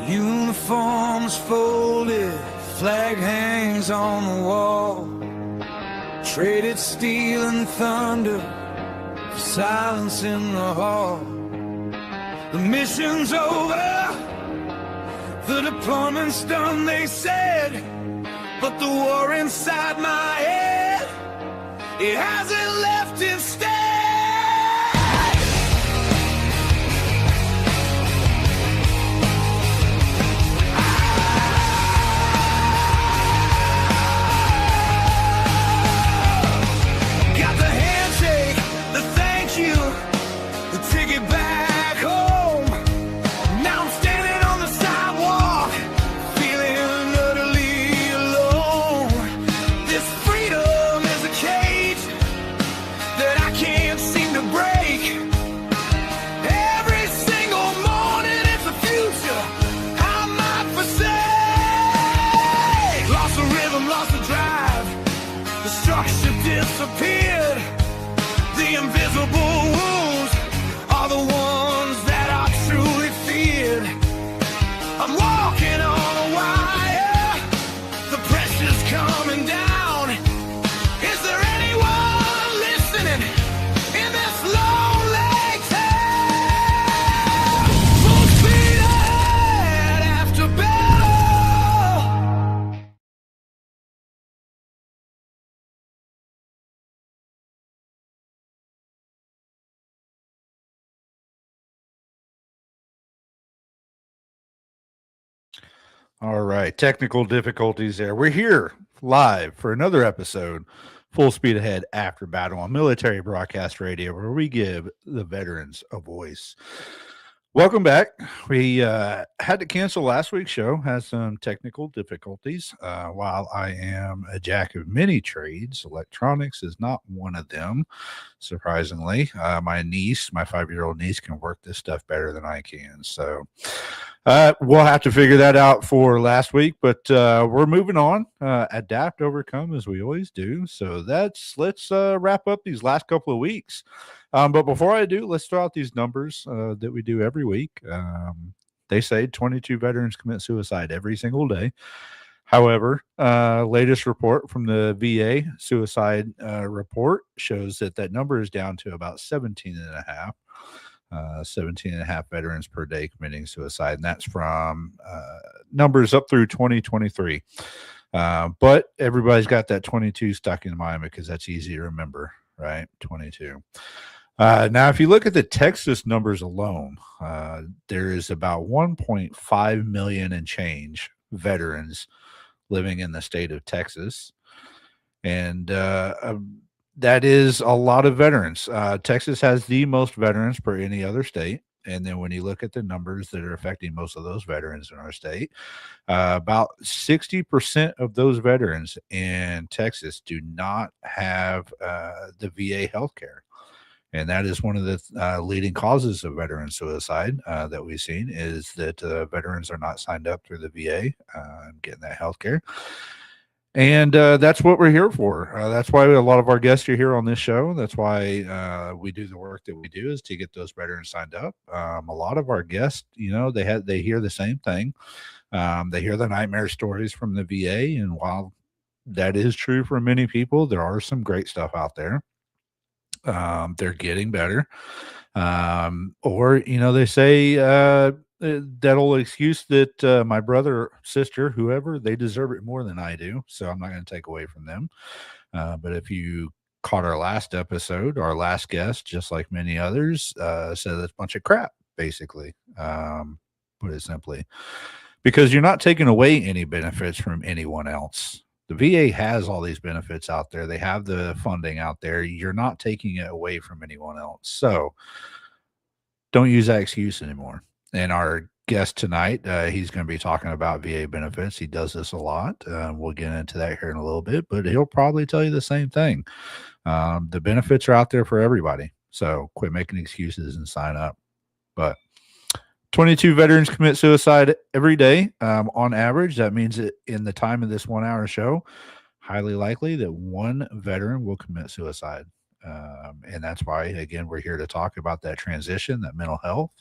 Uniforms folded, flag hangs on the wall. Traded steel and thunder for silence in the hall. The mission's over, the deployment's done, they said. But the war inside my head, it hasn't left its stain. Got the handshake, the thank you, the ticket back home. Now I'm standing on the sidewalk, feeling utterly alone. This freedom is a cage that I can't seem to break. Every single morning it's a future I might forsake. Lost the rhythm, lost the drive, the structure disappeared. The invisible wounds are the ones that I truly feared. I'm walking on a wire, the pressure's coming down. Is there anyone listening in this lonely town? Full speed ahead after battle. All right, technical difficulties there. We're here live for another episode, Full Speed Ahead After Battle on Military Broadcast Radio, where we give the veterans a voice. Welcome back. We had to cancel last week's show, had some technical difficulties. While I am a jack of many trades, electronics is not one of them, surprisingly. My niece, my 5-year-old niece, can work this stuff better than I can. So we'll have to figure that out for last week, but we're moving on. Adapt, overcome, as we always do. So let's wrap up these last couple of weeks. But before I do, let's throw out these numbers that we do every week. They say 22 veterans commit suicide every single day. However, latest report from the VA suicide report shows that number is down to about 17 and a half. 17 and a half veterans per day committing suicide. And that's from numbers up through 2023. But everybody's got that 22 stuck in mind because that's easy to remember, right? 22. Now, if you look at the Texas numbers alone, there is about 1.5 million and change veterans living in the state of Texas. And that is a lot of veterans. Texas has the most veterans per any other state. And then when you look at the numbers that are affecting most of those veterans in our state, about 60% of those veterans in Texas do not have the VA healthcare. And that is one of the leading causes of veteran suicide that we've seen is that veterans are not signed up through the VA and getting that health care. And that's what we're here for. That's why a lot of our guests are here on this show. That's why we do the work that we do is to get those veterans signed up. A lot of our guests, they hear the same thing. They hear the nightmare stories from the VA. And while that is true for many people, there are some great stuff out there. They're getting better. Or, they say that old excuse that my brother, sister, whoever, they deserve it more than I do. So I'm not going to take away from them. But if you caught our last episode, our last guest, just like many others, said it's a bunch of crap, basically, put it simply, because you're not taking away any benefits from anyone else. The VA has all these benefits out there. They have the funding out there. You're not taking it away from anyone else. So don't use that excuse anymore. And our guest tonight, he's going to be talking about VA benefits. He does this a lot. We'll get into that here in a little bit, but he'll probably tell you the same thing. The benefits are out there for everybody. So quit making excuses and sign up. But 22 veterans commit suicide every day on average. That means that in the time of this 1 hour show, highly likely that one veteran will commit suicide. And that's why, again, we're here to talk about that transition, that mental health,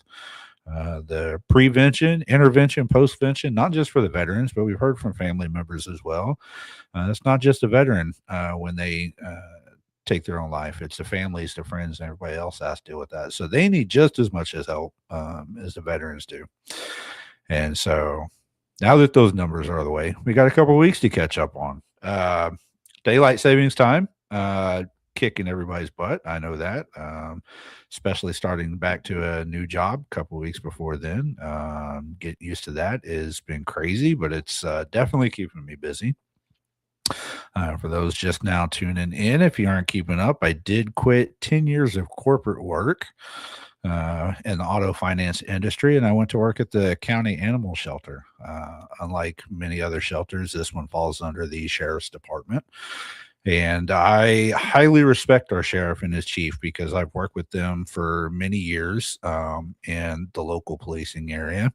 the prevention, intervention, postvention, not just for the veterans, but we've heard from family members as well. It's not just a veteran when they take their own life. It's the families, the friends, and everybody else has to deal with that. So they need just as much as help as the veterans do. And so now that those numbers are the way, we got a couple of weeks to catch up on. Daylight savings time, kicking everybody's butt. I know that, especially starting back to a new job a couple of weeks before then. Get used to that has been crazy, but it's definitely keeping me busy. For those just now tuning in, if you aren't keeping up, I did quit 10 years of corporate work in the auto finance industry, and I went to work at the county animal shelter. Unlike many other shelters, this one falls under the sheriff's department. And I highly respect our sheriff and his chief because I've worked with them for many years in the local policing area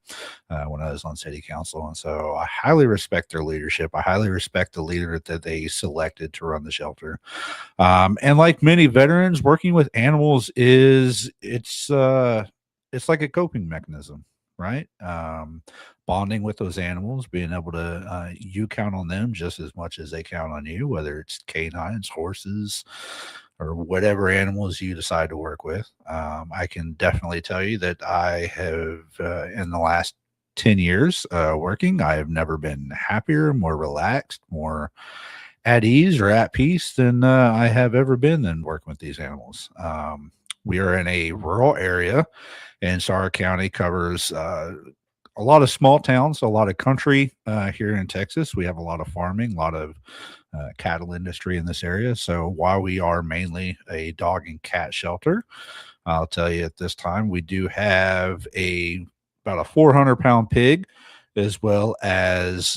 when I was on city council. And so I highly respect their leadership. I highly respect the leader that they selected to run the shelter. And like many veterans, working with animals it's like a coping mechanism, right? Bonding with those animals, being able to you count on them just as much as they count on you, whether it's canines, horses, or whatever animals you decide to work with. I can definitely tell you that I have in the last 10 years working, I have never been happier, more relaxed, more at ease or at peace than I have ever been than working with these animals. We are in a rural area, and so our county covers a lot of small towns, a lot of country here in Texas. We have a lot of farming, a lot of cattle industry in this area. So while we are mainly a dog and cat shelter, I'll tell you at this time, we do have about a 400-pound pig, as well as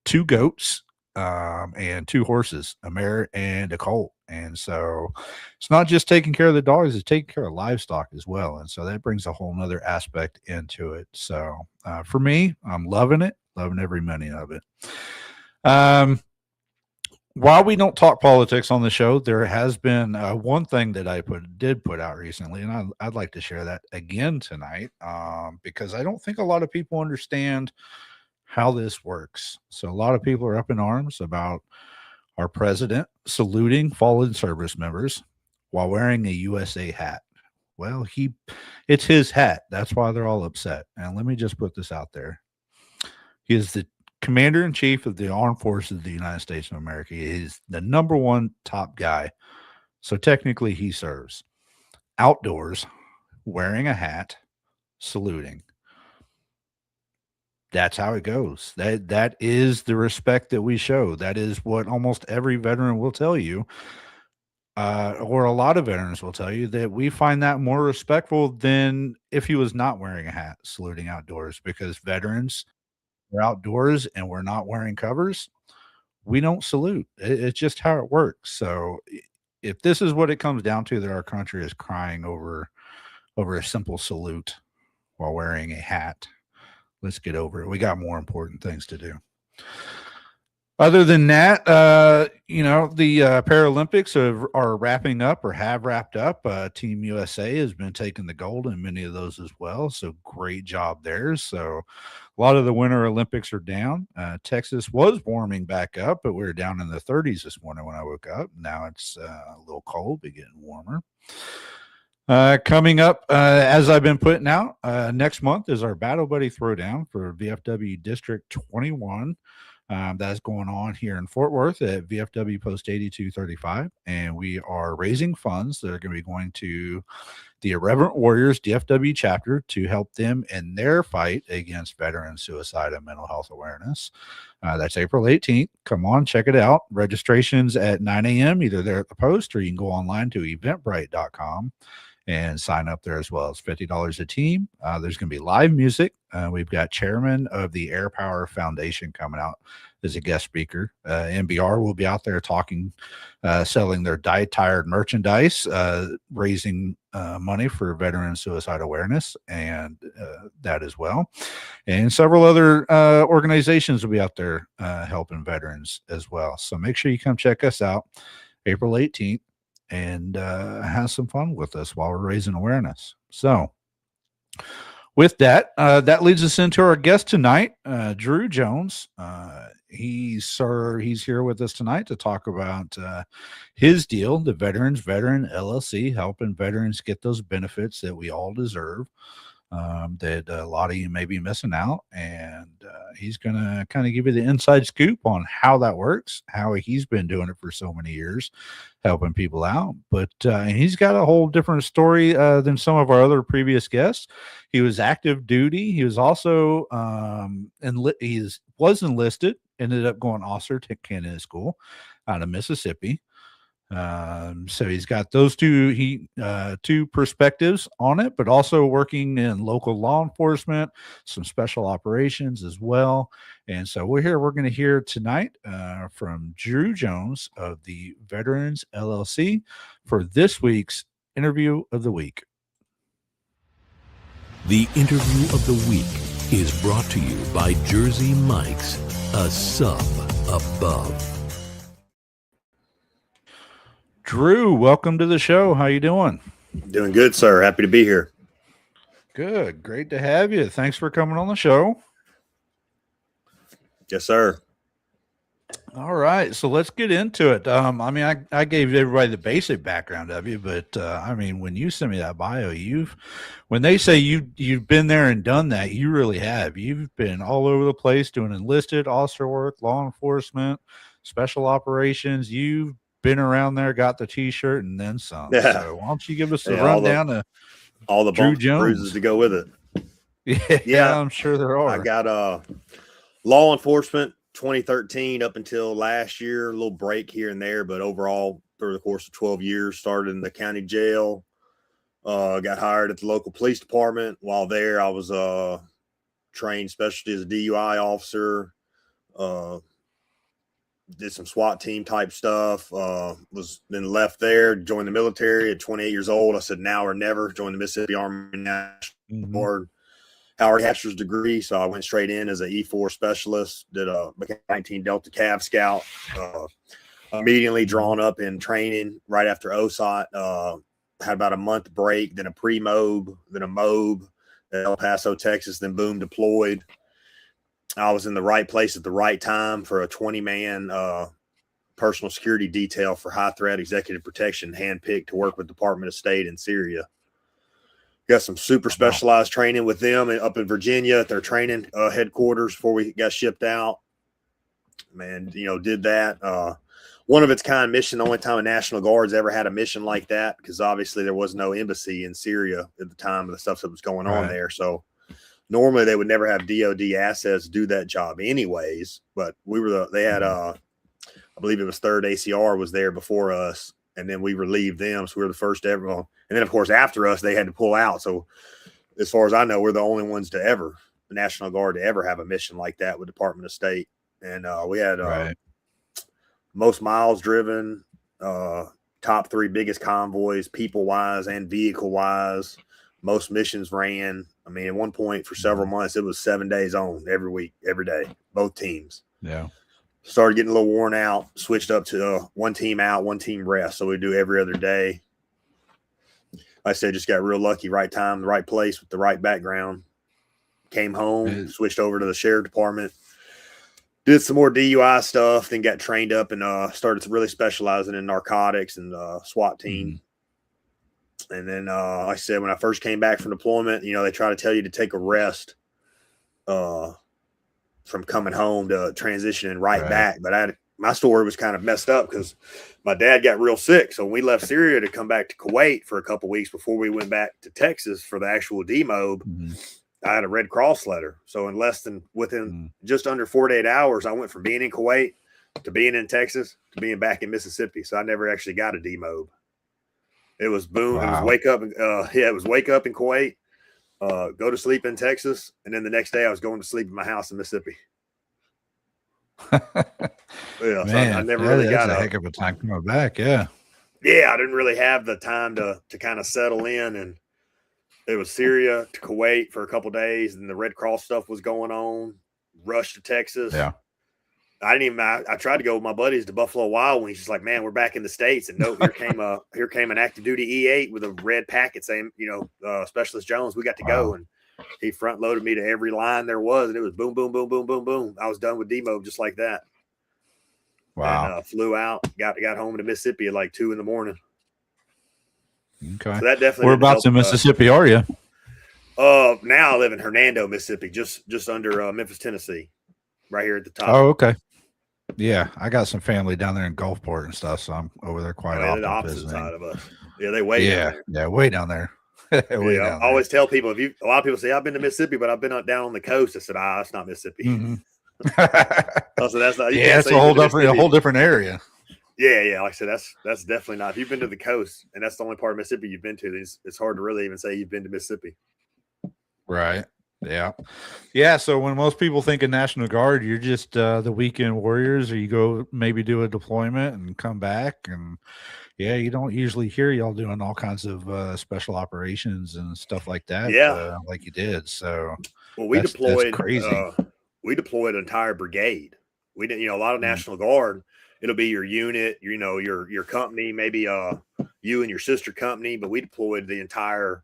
2 goats and 2 horses, a mare and a colt. And so it's not just taking care of the dogs, it's taking care of livestock as well. And so that brings a whole nother aspect into it. So for me, I'm loving it, loving every minute of it. While we don't talk politics on the show, there has been one thing that I did put out recently, and I'd like to share that again tonight because I don't think a lot of people understand how this works. So a lot of people are up in arms about our president saluting fallen service members while wearing a USA hat. Well, it's his hat. That's why they're all upset. And let me just put this out there. He is the commander-in-chief of the armed forces of the United States of America. He is the number one top guy. So technically he serves outdoors, wearing a hat, saluting. That's how it goes. That is the respect that we show. That is what almost every veteran will tell you, or a lot of veterans will tell you, that we find that more respectful than if he was not wearing a hat, saluting outdoors, because veterans are outdoors and we're not wearing covers. We don't salute. It's just how it works. So if this is what it comes down to, that our country is crying over a simple salute while wearing a hat, let's get over it. We got more important things to do. Other than that, the Paralympics are wrapping up or have wrapped up. Team USA has been taking the gold in many of those as well. So great job there. So a lot of the Winter Olympics are down. Texas was warming back up, but we were down in the 30s this morning when I woke up. Now it's a little cold, but getting warmer. Coming up, as I've been putting out, next month is our Battle Buddy Throwdown for VFW District 21. That's going on here in Fort Worth at VFW Post 8235. And we are raising funds that are going to be going to the Irreverent Warriors DFW chapter to help them in their fight against veteran suicide and mental health awareness. That's April 18th. Come on, check it out. Registration's at 9 a.m. either there at the post, or you can go online to eventbrite.com and sign up there as well. It's $50 a team. There's going to be live music. We've got chairman of the Air Power Foundation coming out as a guest speaker. MBR will be out there talking, selling their Die Tired merchandise, raising money for veteran suicide awareness, and that as well. And several other organizations will be out there helping veterans as well. So make sure you come check us out April 18th. And have some fun with us while we're raising awareness. So with that, that leads us into our guest tonight, Drew Jones. He's here with us tonight to talk about his deal, the Veteran LLC, helping veterans get those benefits that we all deserve. That a lot of you may be missing out, and he's going to kind of give you the inside scoop on how that works, how he's been doing it for so many years, helping people out. But and he's got a whole different story than some of our other previous guests. He was active duty. He was also was enlisted. Ended up going officer to candidate school out of Mississippi. So he's got those two perspectives on it, but also working in local law enforcement, some special operations as well. And so we're going to hear tonight from Drew Jones of the Veterans LLC for this week's interview of the week. The interview of the week is brought to you by Jersey Mike's, a sub above. Drew, welcome to the show. How you doing? Doing good, sir. Happy to be here. Good. Great to have you. Thanks for coming on the show. Yes, sir. All right. So let's get into it. I gave everybody the basic background of you, but when you sent me that bio, when they say you've been there and done that, you really have. You've been all over the place doing enlisted, officer work, law enforcement, special operations. You've been around there, got the T-shirt, and then some. Yeah. So why don't you give us a rundown of all the Drew bumps and bruises to go with it? Yeah, I'm sure there are. I got law enforcement 2013 up until last year, a little break here and there, but overall through the course of 12 years, started in the county jail, got hired at the local police department. While there, I was trained specialty as a DUI officer, did some SWAT team type stuff, was then left there, joined the military at 28 years old. I said, now or never, joined the Mississippi Army National Guard, Howard Hatcher's degree. So I went straight in as an E4 specialist, did a 19 Delta Cav Scout, immediately drawn up in training right after OSOT, had about a month break, then a pre-MOB, then a MOB at El Paso, Texas, then boom, deployed. I was in the right place at the right time for a 20-man personal security detail for high threat executive protection, handpicked to work with Department of State in Syria. Got some super specialized training with them up in Virginia at their training headquarters before we got shipped out. Man, did that. One of its kind mission, the only time a National Guard's ever had a mission like that, because obviously there was no embassy in Syria at the time of the stuff that was going on there. So normally they would never have DOD assets do that job anyways, but they had I believe it was 3rd ACR was there before us, and then we relieved them. So we were the first ever. And then of course after us, they had to pull out. So as far as I know, we're the only ones the National Guard to ever have a mission like that with Department of State. And we had most miles driven, top 3 biggest convoys, people wise and vehicle wise. Most missions ran. At one point for several months, it was 7 days on every week, every day, both teams. Yeah. Started getting a little worn out, switched up to one team out, one team rest. So we do every other day. Like I said, just got real lucky, right time, the right place with the right background. Came home, switched over to the sheriff department, did some more DUI stuff, then got trained up and started really specializing in narcotics and SWAT team. Mm-hmm. And then, like I said, when I first came back from deployment, they try to tell you to take a rest from coming home to transitioning right back. But my story was kind of messed up because my dad got real sick. So when we left Syria to come back to Kuwait for a couple of weeks before we went back to Texas for the actual demob, I had a Red Cross letter. So within just under 48 hours, I went from being in Kuwait to being in Texas to being back in Mississippi. So I never actually got a demob. It was boom. Wow. It was wake up. It was wake up in Kuwait, go to sleep in Texas, and then the next day I was going to sleep in my house in Mississippi. Man, so I never really got a heck of a time coming back. Yeah, I didn't really have the time to kind of settle in, and it was Syria to Kuwait for a couple of days, and the Red Cross stuff was going on. Rushed to Texas. Yeah. I tried to go with my buddies to Buffalo Wild Wings. He's like, man, we're back in the States. And no, here came an active duty E8 with a red packet saying, Specialist Jones, we got to go. And He front loaded me to every line there was, and it was boom, boom, boom, boom, boom, boom. I was done with demo just like that. Wow. And flew out, got home to Mississippi at like 2 a.m. Okay. So that definitely. Whereabouts in Mississippi are you? Now I live in Hernando, Mississippi, just under Memphis, Tennessee, right here at the top. Oh, okay. Yeah, I got some family down there in Gulfport and stuff, so I'm over there quite often. The opposite visiting. side of us. Yeah, they way down there. Yeah, way down there. Way down I always tell people, a lot of people say I've been to Mississippi, but I've been down on the coast. I said, that's not Mississippi. Mm-hmm. So that's not. It's a whole different area. Yeah. Like I said, that's definitely not. If you've been to the coast, and that's the only part of Mississippi you've been to, it's hard to really even say you've been to Mississippi. Right. Yeah. So when most people think of National Guard, you're just the weekend warriors, or you go maybe do a deployment and come back, and you don't usually hear y'all doing all kinds of special operations and stuff like that. Yeah, like you did. So we deployed. That's crazy. We deployed an entire brigade. We didn't, a lot of National Guard. It'll be your unit, your company, maybe you and your sister company, but we deployed the entire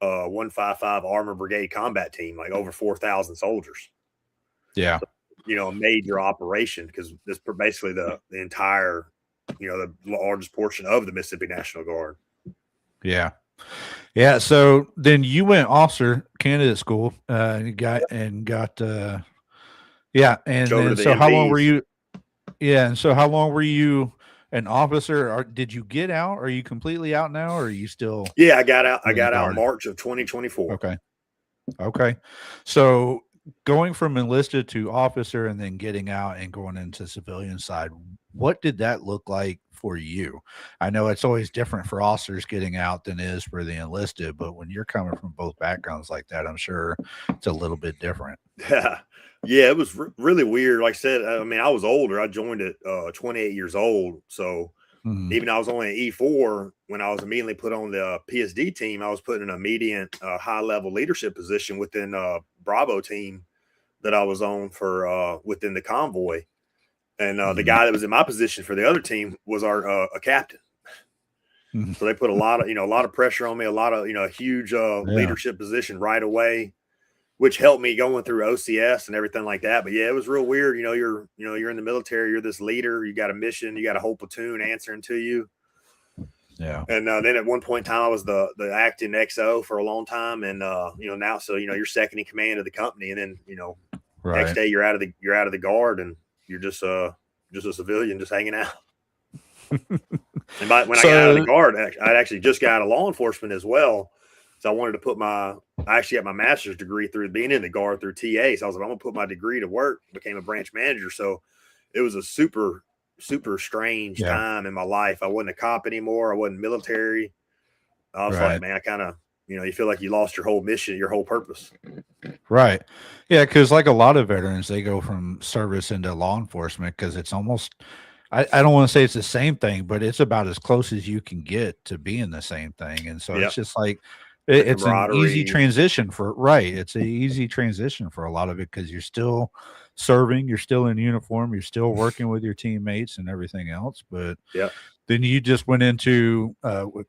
155 Armor Brigade combat team, like over 4,000 soldiers. Yeah. So, a major operation, because this basically the entire, the largest portion of the Mississippi National Guard. Yeah. Yeah. So then you went officer candidate school, and got and then, so how long were you? Yeah. And so how long were you an officer, or did you get out? Are you completely out now, or are you still? Yeah, I got out. I got out March of 2024. Okay. So going from enlisted to officer and then getting out and going into civilian side, what did that look like for you? I know it's always different for officers getting out than it is for the enlisted, but when you're coming from both backgrounds like that, I'm sure it's a little bit different. Yeah, it was really weird. Like I said, I mean, I was older. I joined at 28 years old. So even though I was only an E4, when I was immediately put on the PSD team, I was put in an immediate high-level leadership position within Bravo team that I was on for within the convoy. And the guy that was in my position for the other team was our a captain. So they put a lot of pressure on me, a lot of, a huge leadership position right away, which helped me going through OCS and everything like that. But yeah, it was real weird. You're in the military, you're this leader, you got a mission, you got a whole platoon answering to you. Yeah. And then at one point in time, I was the acting XO for a long time. And, now, so, you're second in command of the company. And then, next day you're out of the guard and you're just a civilian, just hanging out. And when I got out of the guard, I actually just got out of law enforcement as well. So I wanted to I actually got my master's degree through being in the guard through TA. So I was like, I'm going to put my degree to work, became a branch manager. So it was a super, super strange time in my life. I wasn't a cop anymore. I wasn't military. I was like, man, I kind of, you feel like you lost your whole mission, your whole purpose. Right. Yeah. Cause like a lot of veterans, they go from service into law enforcement because it's almost, I don't want to say it's the same thing, but it's about as close as you can get to being the same thing. And so it's just like, it's an easy transition it's an easy transition for a lot of it because you're still serving, you're still in uniform, you're still working with your teammates and everything else. But then you just went into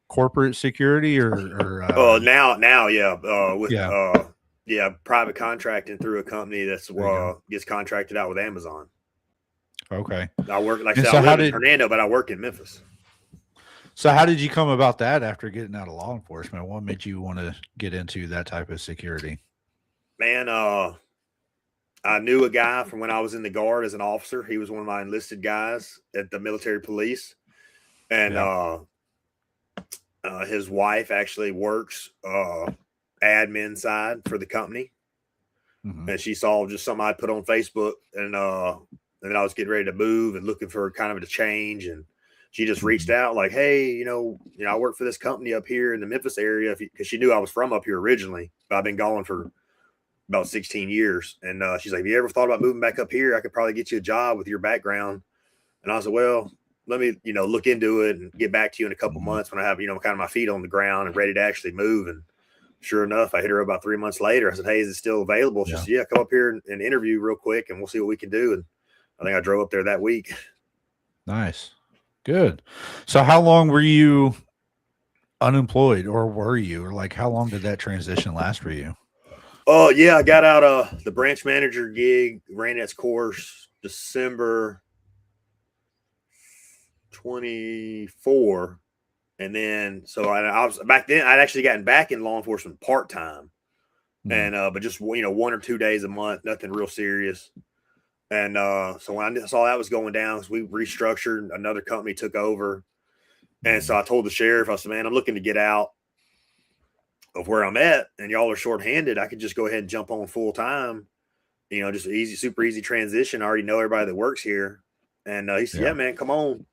corporate security or private contracting through a company that's gets contracted out with Amazon. Okay. I work, like I said, I live in Hernando, but I work in Memphis. So how did you come about that after getting out of law enforcement? What made you want to get into that type of security? Man, I knew a guy from when I was in the guard as an officer. He was one of my enlisted guys at the military police. And his wife actually works admin side for the company. And she saw just something I put on Facebook. And then I was getting ready to move and looking for kind of a change. And she just reached out like, hey, I work for this company up here in the Memphis area, because she knew I was from up here originally, but I've been gone for about 16 years. And she's like, have you ever thought about moving back up here? I could probably get you a job with your background. And I was like, well, let me, look into it and get back to you in a couple months when I have, kind of my feet on the ground and ready to actually move. And sure enough, I hit her about 3 months later. I said, hey, is it still available? She said, come up here and interview real quick and we'll see what we can do. And I think I drove up there that week. Nice. Good. So how long were you unemployed, or were you, or like how long did that transition last for you? Oh yeah, I got out the branch manager gig, ran its course December 24. And then, so I was back then, I'd actually gotten back in law enforcement part-time and, but just, 1 or 2 days a month, nothing real serious. And, so when I saw that was going down, we restructured, another company took over. And so I told the sheriff, I said, man, I'm looking to get out of where I'm at and y'all are shorthanded. I could just go ahead and jump on full time, just easy, super easy transition. I already know everybody that works here. And, he said, yeah, man, come on.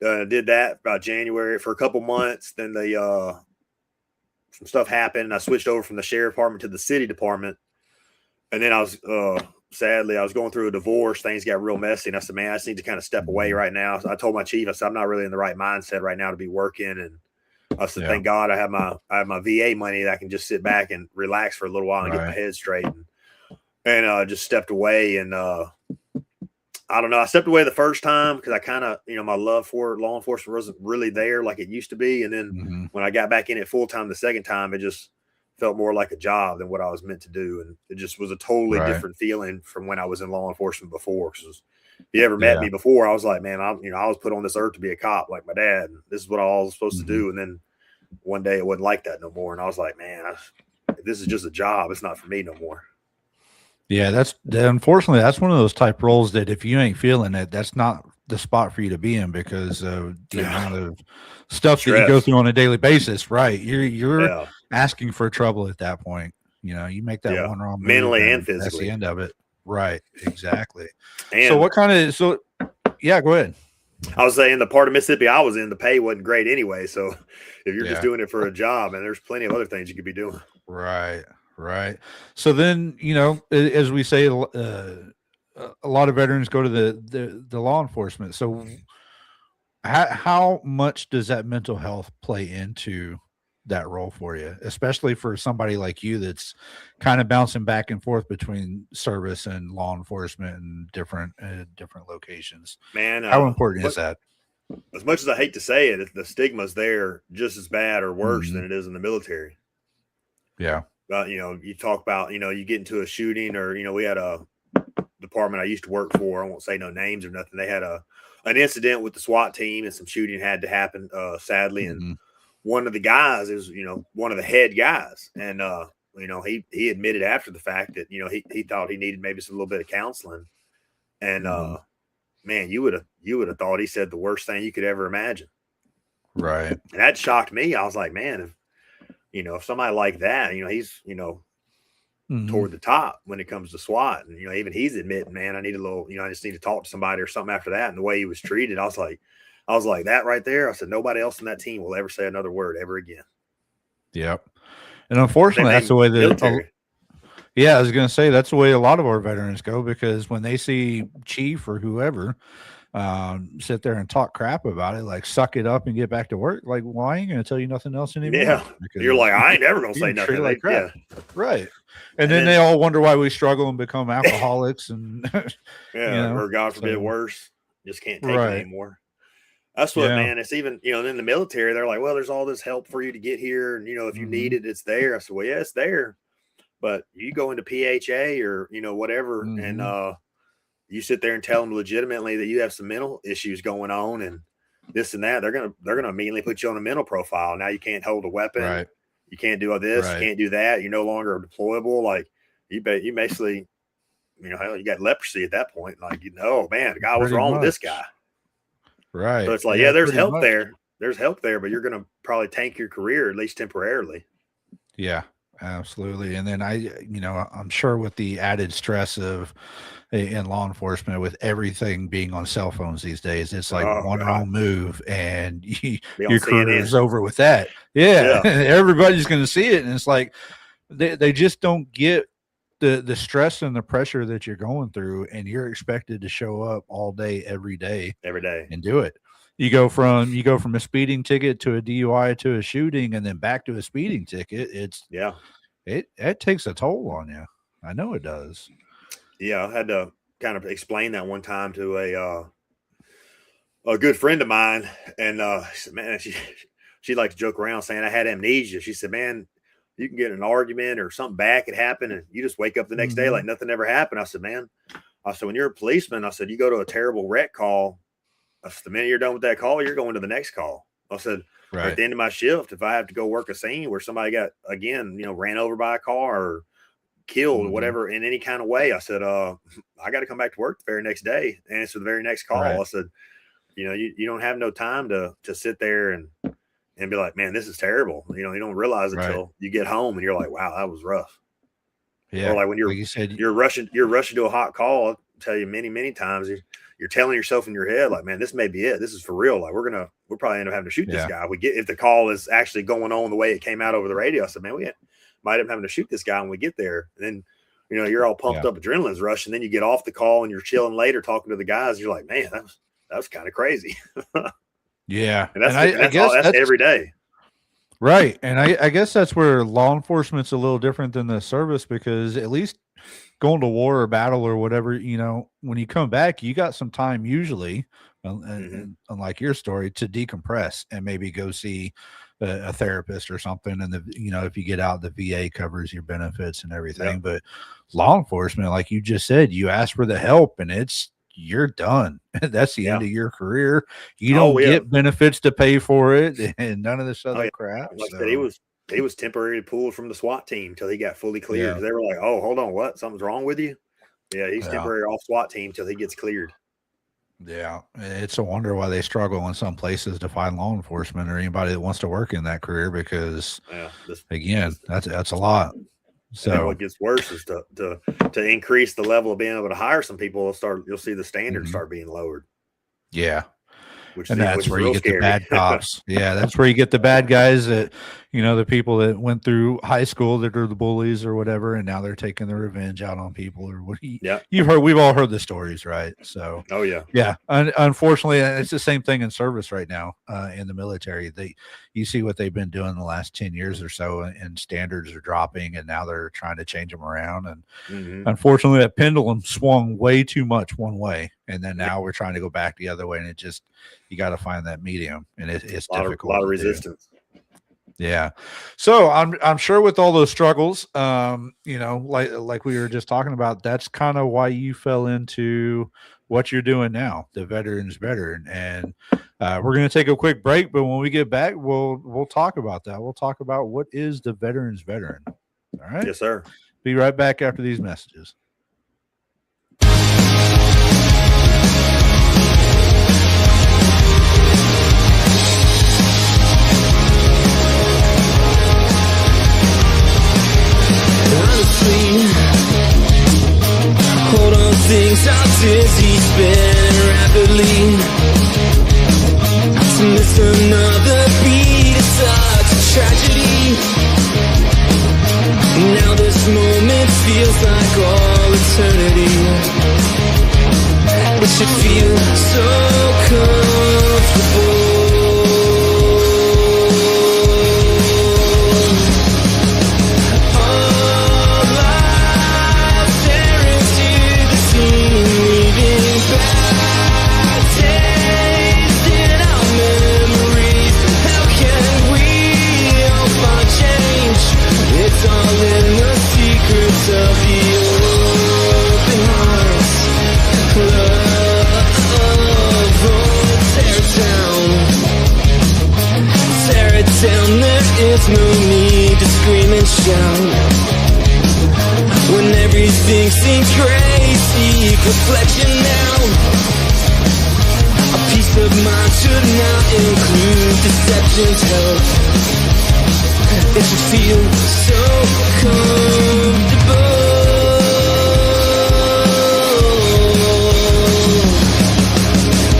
Did that about January for a couple months. Then some stuff happened. I switched over from the sheriff department to the city department. And then I was, sadly, I was going through a divorce. Things got real messy. And I said, man, I just need to kind of step away right now. So I told my chief, I said, I'm not really in the right mindset right now to be working. And I said, thank God I have my VA money that I can just sit back and relax for a little while and get my head straight. And just stepped away. And, I don't know. I stepped away the first time because I kind of, my love for law enforcement wasn't really there like it used to be. And then when I got back in it full time the second time, it just felt more like a job than what I was meant to do. And it just was a totally different feeling from when I was in law enforcement before. Because if you ever met me before, I was like, man, I was put on this earth to be a cop like my dad. And this is what I was supposed to do. And then one day it wasn't like that no more. And I was like, man, this is just a job. It's not for me no more. Yeah, unfortunately, that's one of those type roles that if you ain't feeling it, that's not the spot for you to be in because of the amount of stuff that you go through on a daily basis. Right. You're asking for trouble at that point. You make that one wrong move, mentally and physically. That's the end of it. Right. Exactly. And so yeah, go ahead. I was saying the part of Mississippi I was in, the pay wasn't great anyway. So if you're just doing it for a job, and there's plenty of other things you could be doing. Right. Right. So then, as we say, a lot of veterans go to the law enforcement. So how much does that mental health play into that role for you, especially for somebody like you that's kind of bouncing back and forth between service and law enforcement and different locations? Man, how important is that? As much as I hate to say it, the stigma's there just as bad or worse than it is in the military. Yeah. You talk about, you get into a shooting or, we had a department I used to work for. I won't say no names or nothing. They had an incident with the SWAT team and some shooting had to happen, sadly. And one of the guys is, one of the head guys. And, he admitted after the fact that, he thought he needed maybe a little bit of counseling. And, man, you would have thought he said the worst thing you could ever imagine. Right. And that shocked me. I was like, man, if somebody like that, he's, toward the top when it comes to SWAT. And, even he's admitting, man, I need a little, I just need to talk to somebody or something after that. And the way he was treated, I was like that right there. I said, nobody else in that team will ever say another word ever again. Yep. And unfortunately, that's the way I was going to say, that's the way a lot of our veterans go, because when they see chief or whoever sit there and talk crap about it, like suck it up and get back to work, like, well, I ain't going to tell you nothing else anymore. Yeah, you're like, I ain't never going to say nothing like crap. Yeah. Right. And then they all wonder why we struggle and become alcoholics and or God forbid worse, just can't take it anymore. That's what, man, it's even, in the military, they're like, well, there's all this help for you to get here. And, if you need it, it's there. I said, well, yeah, it's there. But you go into PHA or, whatever, and you sit there and tell them legitimately that you have some mental issues going on and this and that, they're gonna immediately put you on a mental profile. Now you can't hold a weapon. Right. You can't do all this. You can't do that. You're no longer deployable. Like you basically, you got leprosy at that point. Like, man, the guy was wrong with this guy. Right. So it's like, there's help there. There's help there, but you're going to probably tank your career, at least temporarily. Yeah, absolutely. And then I'm sure with the added stress of in law enforcement, with everything being on cell phones these days, it's like one wrong move and your career is over with that. Yeah. Everybody's going to see it. And it's like, they just don't get the stress and the pressure that you're going through, and you're expected to show up all day, every day and do it. You go from a speeding ticket to a DUI to a shooting and then back to a speeding ticket. It takes a toll on you. I know it does. Yeah. I had to kind of explain that one time to a good friend of mine. And, she liked to joke around saying I had amnesia. She said, man, you can get in an argument or something bad could happen, and you just wake up the next day like nothing ever happened. I said, man, when you're a policeman, I said, you go to a terrible wreck call. I said, the minute you're done with that call, you're going to the next call. I said, at the end of my shift, if I have to go work a scene where somebody got, again, ran over by a car or killed or whatever in any kind of way, I said, I got to come back to work the very next day, answer the very next call. I said, you don't have no time to sit there and be like, man, this is terrible. You don't realize it until you get home and you're like, wow, that was rough. Yeah. Or like when you said, you're rushing to a hot call. I'll tell you many times, you're telling yourself in your head, like, man, this may be it. This is for real. Like we'll probably end up having to shoot this guy. If the call is actually going on the way it came out over the radio. I said, man, we might end up having to shoot this guy when we get there. And then, you're all pumped up, adrenaline's rushing. Then you get off the call and you're chilling later, talking to the guys. You're like, man, that was kind of crazy. Yeah. And I guess that's every day. Right. And I guess that's where law enforcement's a little different than the service, because at least going to war or battle or whatever, when you come back, you got some time usually, unlike your story, to decompress and maybe go see a therapist or something. And if you get out, the VA covers your benefits and everything. Yep. But law enforcement, like you just said, you ask for the help and you're done. That's the end of your career. You don't get benefits to pay for it and none of this other crap. Like I said, he was temporarily pulled from the SWAT team till he got fully cleared. Yeah. They were like, oh, hold on, what? Something's wrong with you? Yeah, he's temporary off SWAT team till he gets cleared. Yeah, it's a wonder why they struggle in some places to find law enforcement or anybody that wants to work in that career, because that's a lot. So what gets worse is to increase the level of being able to hire some people. You'll see the standards start being lowered. Yeah. That's where you get the bad cops. Yeah, that's where you get the bad guys that, the people that went through high school that are the bullies or whatever, and now they're taking their revenge out on people or what. You've heard, we've all heard the stories, right? So, yeah. Unfortunately, it's the same thing in service right now in the military. You see what they've been doing the last 10 years or so, and standards are dropping, and now they're trying to change them around. And unfortunately, that pendulum swung way too much one way, and then now we're trying to go back the other way, and you got to find that medium, and it's difficult. A lot of resistance. Yeah. So I'm sure with all those struggles, like we were just talking about, that's kind of why you fell into what you're doing now, the veteran's veteran. And we're going to take a quick break, but when we get back, we'll talk about that. We'll talk about what is the veteran's veteran. All right. Yes, sir. Be right back after these messages. Hold on, things are dizzy, spinning rapidly. To miss another beat is such a tragedy. Now this moment feels like all eternity. It should feel so comfortable. It's all in the secrets of the open hearts. Love, tear it down, there is no need to scream and shout. When everything seems crazy, reflection now. A peace of mind should not include deception's help. It should feel so comfortable.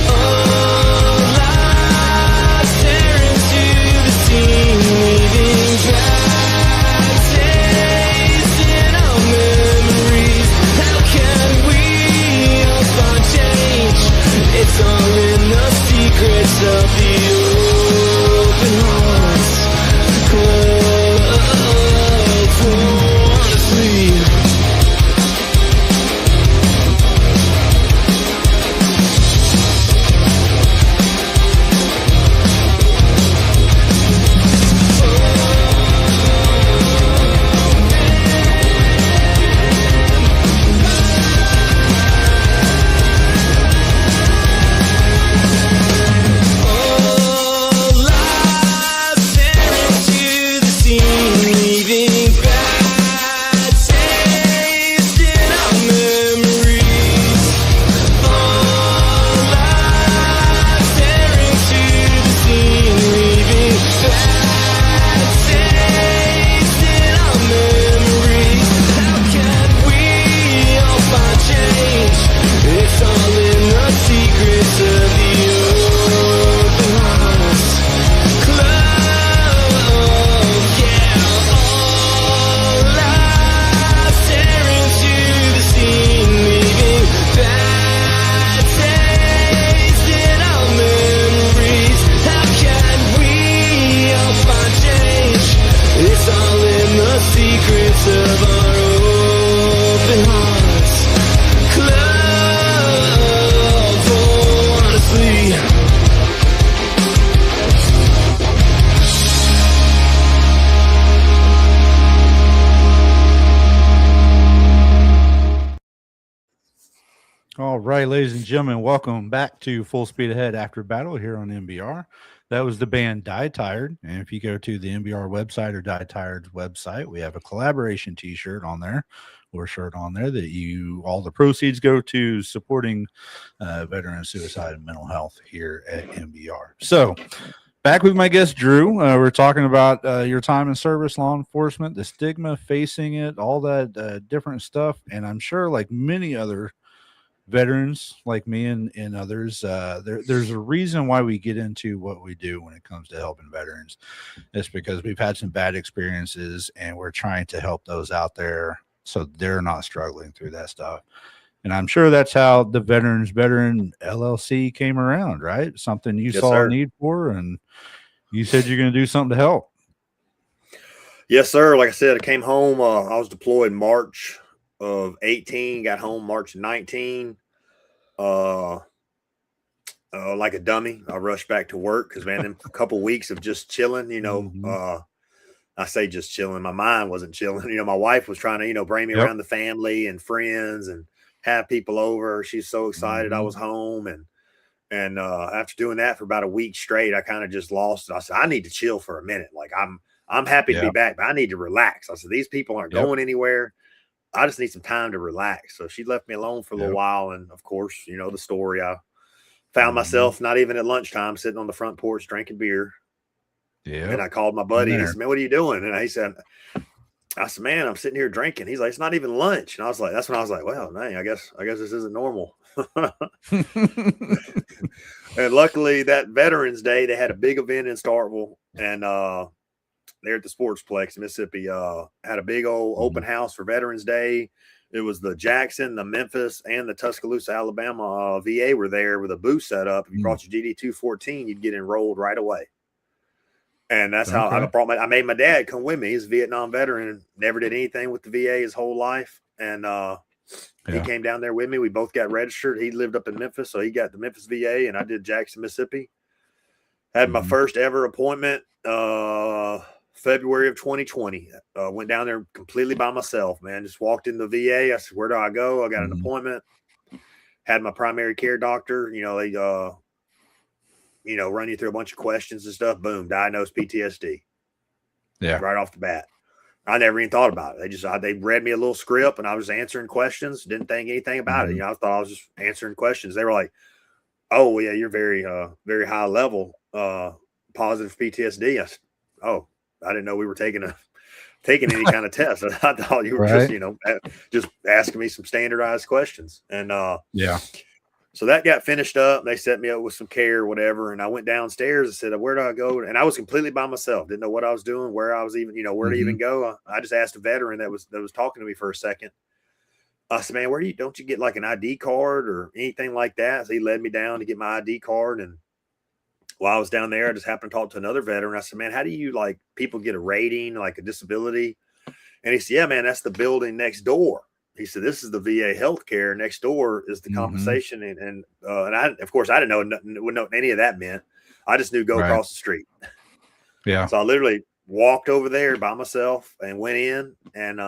All eyes stare into the scene, leaving bad taste in our memories. How can we all find change? It's all in the secrets of the open hearts. Honestly. All right, ladies and gentlemen, welcome back to Full Speed Ahead After Battle here on MBR. That was the band Die Tired. And if you go to the MBR website or Die Tired's website, we have a collaboration t-shirt on there or shirt on there that all the proceeds go to supporting veteran suicide and mental health here at MBR. So back with my guest, Drew. We're talking about your time in service, law enforcement, the stigma facing it, all that different stuff. And I'm sure like many other veterans like me and others, there's a reason why we get into what we do when it comes to helping veterans. It's because we've had some bad experiences and we're trying to help those out there so they're not struggling through that stuff. And I'm sure that's how the Veteran LLC came around, right? Something you saw a need for, and you said you're going to do something to help. Yes, sir. Like I said, I came home. I was deployed March of 18, got home March 19. Like a dummy, I rushed back to work because, man, a couple weeks of just chilling, I say just chilling. My mind wasn't chilling. My wife was trying to, bring me around the family and friends and have people over. She's so excited I was home. And after doing that for about a week straight, I kind of just lost it. I said, I need to chill for a minute. Like I'm happy to be back, but I need to relax. I said, these people aren't going anywhere. I just need some time to relax. So she left me alone for a little while. And of course, the story, I found myself not even at lunchtime sitting on the front porch drinking beer. Yeah. And I called my buddy and he said, man, what are you doing? And I said, man, I'm sitting here drinking. He's like, it's not even lunch. And I was like, that's when I was like, well, dang, I guess this isn't normal. And luckily that Veterans Day, they had a big event in Starkville, and there at the Sportsplex in Mississippi, had a big old open house for Veterans Day. It was the Jackson, the Memphis, and the Tuscaloosa, Alabama VA were there with a booth set up. If you brought your GD-214, you'd get enrolled right away. And that's how I made my dad come with me. He's a Vietnam veteran, never did anything with the VA his whole life. And he came down there with me. We both got registered. He lived up in Memphis, so he got the Memphis VA, and I did Jackson, Mississippi. Had my first ever appointment February of 2020. Went down there completely by myself, man. Just walked in the VA. I said, where do I go? I got an appointment. Had my primary care doctor. They run you through a bunch of questions and stuff. Boom, diagnosed PTSD. Yeah, right off the bat. I never even thought about it. They read me a little script, and I was answering questions. Didn't think anything about it. I thought I was just answering questions. They were like, "Oh, well, yeah, you're very, very high level positive PTSD." I said, "Oh, I didn't know we were taking any kind of test. I thought you were just asking me some standardized questions." And so that got finished up. They set me up with some care or whatever. And I went downstairs and said, where do I go? And I was completely by myself. Didn't know what I was doing, where I was even, where to even go. I just asked a veteran that was talking to me for a second. I said, man, don't you get like an ID card or anything like that? So he led me down to get my ID card. And while I was down there, I just happened to talk to another veteran. I said, man, how do you people get a rating, like a disability? And he said, yeah, man, that's the building next door. He said, this is the VA healthcare. Next door is the compensation. And I, of course, I wouldn't know what any of that meant. I just knew go across the street. Yeah. So I literally walked over there by myself and went in, and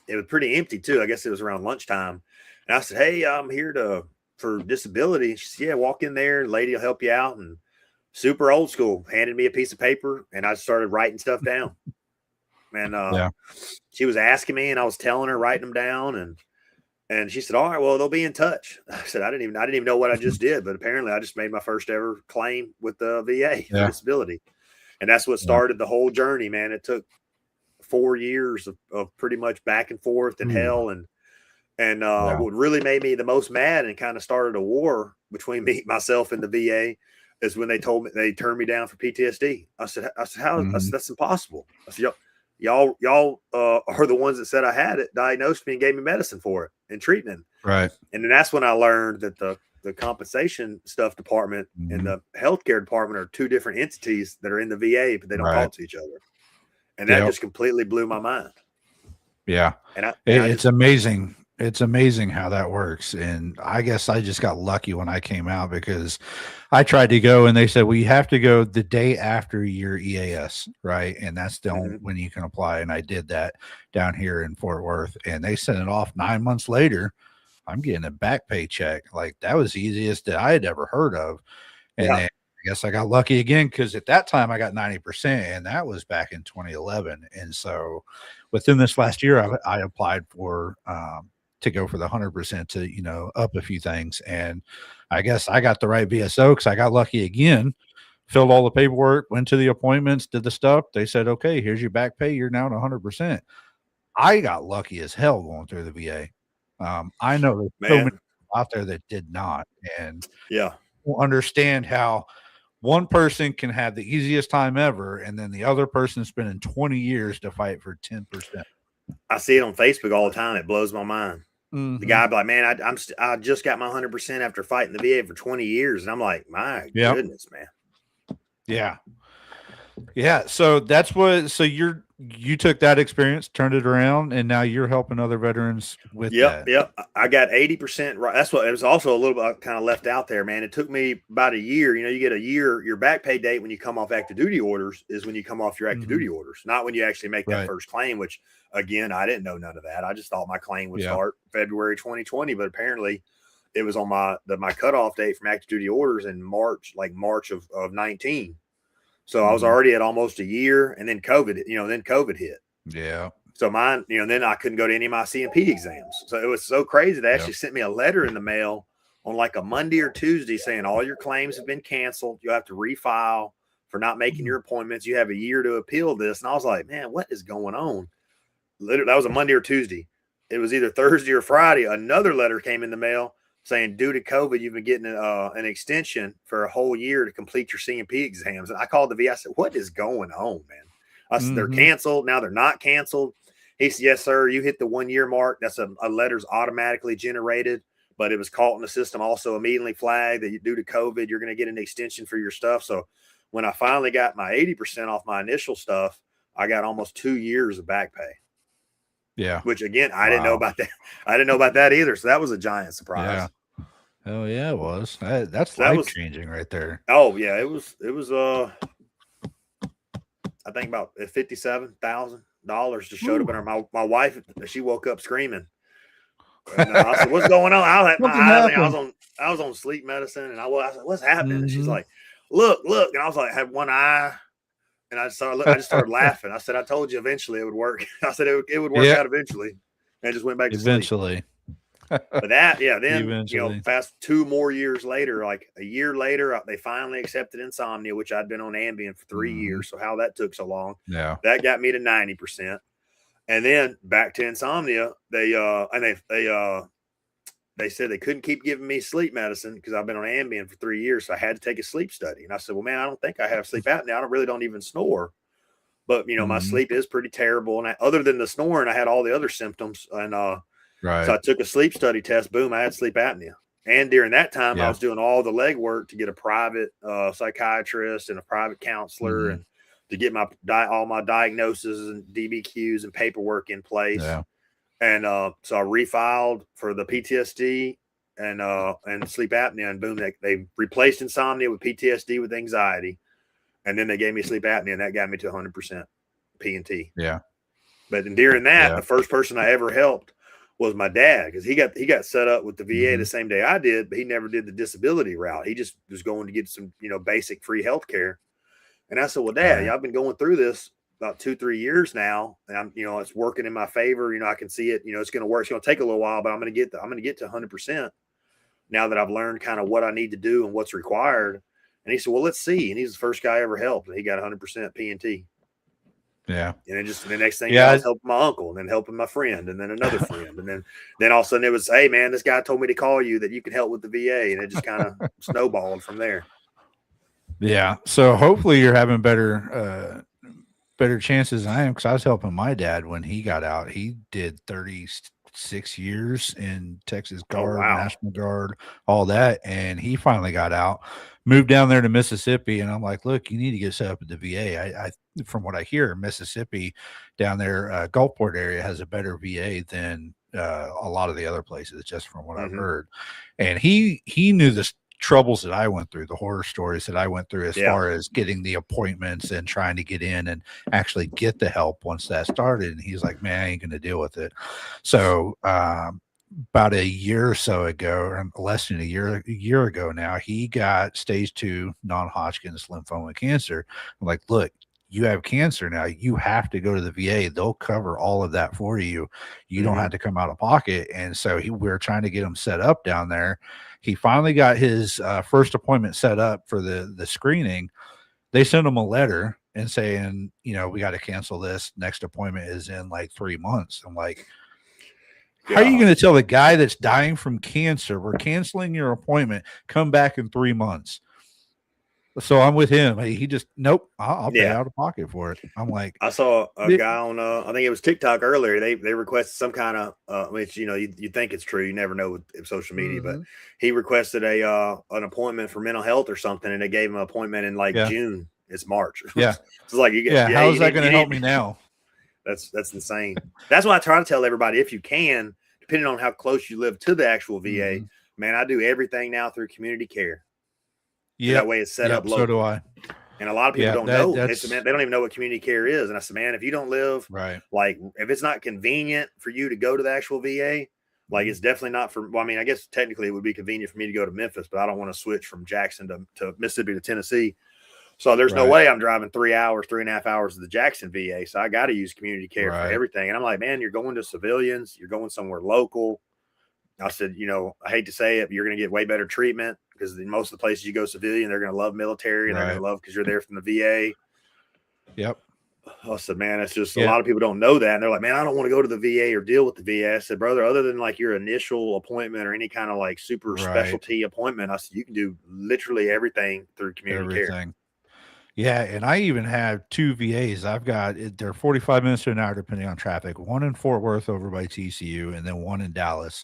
it was pretty empty too. I guess it was around lunchtime. And I said, hey, I'm here for disability. She said, yeah, walk in there. Lady will help you out. And super old school, handed me a piece of paper, and I started writing stuff down. And she was asking me, and I was telling her, writing them down, and she said, all right, well, they'll be in touch. I said, I didn't even know what I just did, but apparently I just made my first ever claim with the VA for disability. And that's what started the whole journey, man. It took 4 years of pretty much back and forth and hell. And what really made me the most mad and kind of started a war between myself and the VA is when they told me they turned me down for PTSD. I said, how? I said, that's impossible. I said, y'all are the ones that said I had it, diagnosed me, and gave me medicine for it and treatment. Right. And then that's when I learned that the compensation stuff department and the healthcare department are two different entities that are in the VA, but they don't talk to each other. And that just completely blew my mind. Yeah. And it's amazing. It's amazing how that works. And I guess I just got lucky when I came out, because I tried to go and they said, well, you have to go the day after your EAS, right? And that's the only when you can apply. And I did that down here in Fort Worth, and they sent it off 9 months later. I'm getting a back pay check. Like that was the easiest that I had ever heard of. And then I guess I got lucky again because at that time I got 90%, and that was back in 2011. And so within this last year, I applied for to go for the 100% to, you know, up a few things. And I guess I got the right VSO because I got lucky again, filled all the paperwork, went to the appointments, did the stuff. They said, okay, here's your back pay. You're now at 100%. I got lucky as hell going through the VA. I know there's so many out there that did not. And understand how one person can have the easiest time ever, and then the other person spending 20 years to fight for 10%. I see it on Facebook all the time. It blows my mind. The guy be like, man, I just got my 100% after fighting the VA for 20 years. And I'm like, my goodness, man. Yeah. Yeah. So that's what, so you took that experience, turned it around, and now you're helping other veterans with that. Yep. I got 80% right. That's what it was. Also a little bit kind of left out there, man. It took me about a year. You know, you get a year. Your back pay date when you come off active duty orders is when you come off your active duty orders, not when you actually make that first claim. Which again, I didn't know none of that. I just thought my claim would start February 2020, but apparently it was on my cutoff date from active duty orders in March of 19. So I was already at almost a year, and then COVID hit. Yeah. So mine, then I couldn't go to any of my CMP exams. So it was so crazy. They actually sent me a letter in the mail on like a Monday or Tuesday saying all your claims have been canceled. You have to refile for not making your appointments. You have a year to appeal this. And I was like, man, what is going on? Literally, that was a Monday or Tuesday. It was either Thursday or Friday. Another letter came in the mail saying, due to COVID, you've been getting an extension for a whole year to complete your CMP exams. And I called the VA. I said, what is going on, man? I said, they're canceled. Now they're not canceled. He said, yes, sir. You hit the 1 year mark. That's a letter's automatically generated, but it was caught in the system. Also immediately flagged that due to COVID, you're going to get an extension for your stuff. So when I finally got my 80% off my initial stuff, I got almost 2 years of back pay. Yeah. Which again, I didn't know about that. I didn't know about that either. So that was a giant surprise. Yeah. Oh yeah, it was. That's life changing right there. Oh yeah. It was, I think about $57,000 just showed up in her. My wife, she woke up screaming. And I said, what's going on? I was on sleep medicine, and I said, what's happening? And she's like, look. And I was like, I had one eye. And I just started laughing. I said, I told you eventually it would work. I said it would work out eventually. And I just went back to sleep. But that, then, fast 2 more years later, like a year later, they finally accepted insomnia, which I'd been on Ambien for 3 years. So how that took so long. Yeah. That got me to 90%. And then back to insomnia, they said they couldn't keep giving me sleep medicine because I've been on Ambien for 3 years. So I had to take a sleep study. And I said, well, man, I don't think I have sleep apnea. I really don't even snore. But, my sleep is pretty terrible. And other than the snoring, I had all the other symptoms. And so I took a sleep study test. Boom, I had sleep apnea. And during that time, I was doing all the legwork to get a private psychiatrist and a private counselor and to get all my diagnoses and DBQs and paperwork in place. Yeah. And so I refiled for the PTSD and sleep apnea, and boom, they replaced insomnia with PTSD with anxiety, and then they gave me sleep apnea, and that got me to 100% P&T. Yeah. But during that, the first person I ever helped was my dad, because he got set up with the VA the same day I did, but he never did the disability route. He just was going to get some basic free health care. And I said, well, Dad, I've been going through this about 2-3 years now, and I'm, it's working in my favor. I can see it, it's going to work. It's going to take a little while, but I'm going to get to 100% now that I've learned kind of what I need to do and what's required. And he said, well, let's see. And he's the first guy I ever helped, and he got 100% P&T. Yeah. And then just the next thing, I was helping my uncle, and then helping my friend, and then another friend. And then all of a sudden it was, hey man, this guy told me to call you that you can help with the VA. And it just kind of snowballed from there. Yeah. So hopefully you're having better chances than I am, because I was helping my dad when he got out. He did 36 years in Texas Guard, National Guard, all that. And he finally got out, moved down there to Mississippi. And I'm like, look, you need to get set up at the VA. I from what I hear, Mississippi down there, Gulfport area has a better VA than a lot of the other places, just from what I've heard. And he knew this troubles that I went through, the horror stories that I went through as far as getting the appointments and trying to get in and actually get the help once that started. And he's like, man, I ain't going to deal with it. So about a year or so ago, or less than a year ago now, he got stage 2 non-Hodgkin's lymphoma cancer. I'm like, look, you have cancer now. You have to go to the VA. They'll cover all of that for you. You don't have to come out of pocket. And so we're trying to get him set up down there. He finally got his first appointment set up for the screening. They sent him a letter and saying, you know, we got to cancel this. Next appointment is in like 3 months. I'm like, how are you going to tell the guy that's dying from cancer, we're canceling your appointment, come back in 3 months? So I'm with him. He just, nope, I'll pay out of pocket for it. I'm like, I saw a guy on, I think it was TikTok earlier. They requested some kind of, which, you know, you think it's true. You never know with social media, but he requested an appointment for mental health or something, and they gave him an appointment in like June. It's March. Yeah. It's like, how is that going to help me now? That's insane. That's why I try to tell everybody, if you can, depending on how close you live to the actual VA, man, I do everything now through community care. Yeah, that way it's set up local. So do I. And a lot of people don't know. They said, man, they don't even know what community care is. And I said, man, if you don't live like, if it's not convenient for you to go to the actual VA, like it's definitely not for. Well, I mean, I guess technically it would be convenient for me to go to Memphis, but I don't want to switch from Jackson to Mississippi to Tennessee. So there's no way I'm driving 3.5 hours to the Jackson VA. So I got to use community care for everything. And I'm like, man, you're going to civilians, you're going somewhere local. I said, you know, I hate to say it, but you're going to get way better treatment, because most of the places you go civilian, they're going to love military, and they're going to love because you're there from the VA. Yep. I said, man, it's just a lot of people don't know that. And they're like, man, I don't want to go to the VA or deal with the VA. I said, brother, other than like your initial appointment or any kind of like super specialty appointment, I said, you can do literally everything through community care. Yeah, and I even have 2 VAs. I've got, they're 45 minutes to an hour depending on traffic. One in Fort Worth over by TCU, and then one in Dallas.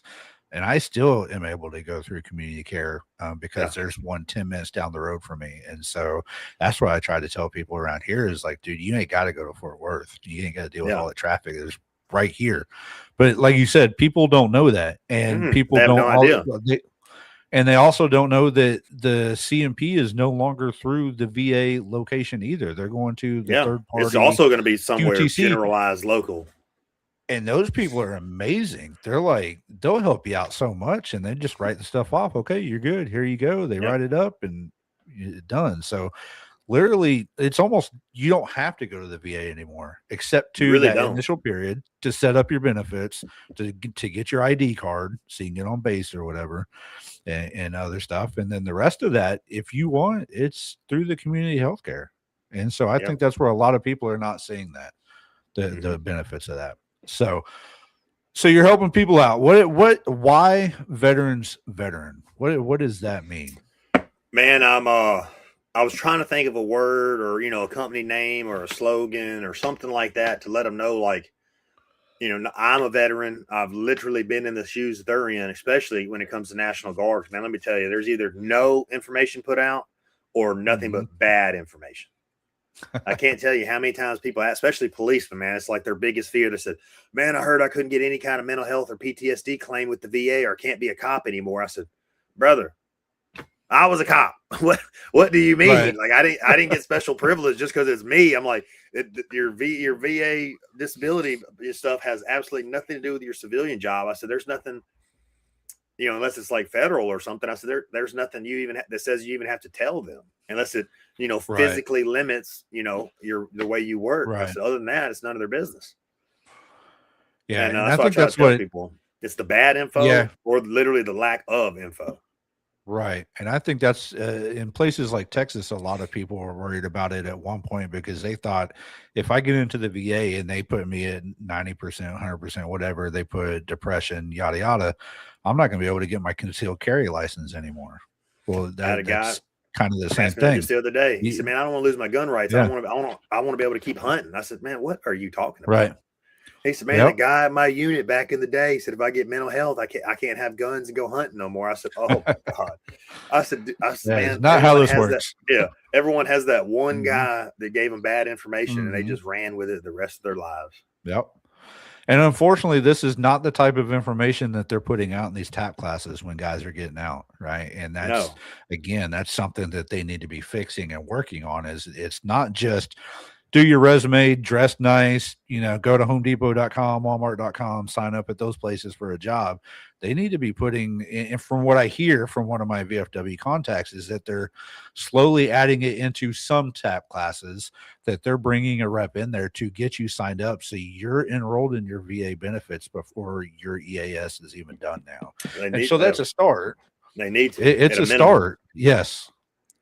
And I still am able to go through community care because there's one 10 minutes down the road from me. And so that's what I try to tell people around here is like, dude, you ain't got to go to Fort Worth. You ain't got to deal with all the traffic. There's right here. But like you said, people don't know that. And people don't no idea. And they also don't know that the CMP is no longer through the VA location either. They're going to the third party. It's also going to be somewhere QTC. Generalized local. And those people are amazing. They're like, they'll help you out so much, and they just write the stuff off. Okay, you're good. Here you go. They write it up and it's done. So literally, it's almost, you don't have to go to the VA anymore, except to that initial period to set up your benefits, to get your ID card so you can get on base or whatever, and other stuff. And then the rest of that, if you want, it's through the community healthcare. And so I think that's where a lot of people are not seeing that, the benefits of that. So you're helping people out. Why veterans veteran? What does that mean? Man, I was trying to think of a word or, you know, a company name or a slogan or something like that to let them know, like, you know, I'm a veteran. I've literally been in the shoes they're in, especially when it comes to National Guard. Man, let me tell you, there's either no information put out or nothing but bad information. I can't tell you how many times people, especially policemen, man, it's like their biggest fear. They said, man, I heard I couldn't get any kind of mental health or PTSD claim with the VA, or can't be a cop anymore. I said, brother, I was a cop. What do you mean? Right. Like I didn't get special privilege just because it's me. I'm like, your VA disability stuff has absolutely nothing to do with your civilian job. I said, there's nothing, you know, unless it's like federal or something. I said, there's nothing you even that says you even have to tell them, unless it, you know, physically limits, you know, the way you work. Right. I said, other than that, it's none of their business. Yeah, and I think that's what people. It's the bad info or literally the lack of info. Right. And I think that's in places like Texas, a lot of people were worried about it at one point because they thought if I get into the VA and they put me at 90%, 100%, whatever, they put depression, yada, yada, I'm not going to be able to get my concealed carry license anymore. Well, that's kind of the same thing. Just the other day, he said, man, I don't want to lose my gun rights. I want to be able to keep hunting. I said, man, what are you talking about? Right. He said, man, the guy at my unit back in the day, he said, if I get mental health, I can't have guns and go hunting no more. I said, oh my God. I said, man, not how this works. Everyone has that one guy that gave them bad information and they just ran with it the rest of their lives. Yep. And unfortunately, this is not the type of information that they're putting out in these TAP classes when guys are getting out, right? And that's, again, that's something that they need to be fixing and working on. Is it's not just do your resume, dress nice, go to homedepot.com, walmart.com, sign up at those places for a job. They need to be putting, and from what I hear from one of my VFW contacts, is that they're slowly adding it into some TAP classes, that they're bringing a rep in there to get you signed up so you're enrolled in your VA benefits before your EAS is even done now. And so that's a start. They need to. It's a start. Yes.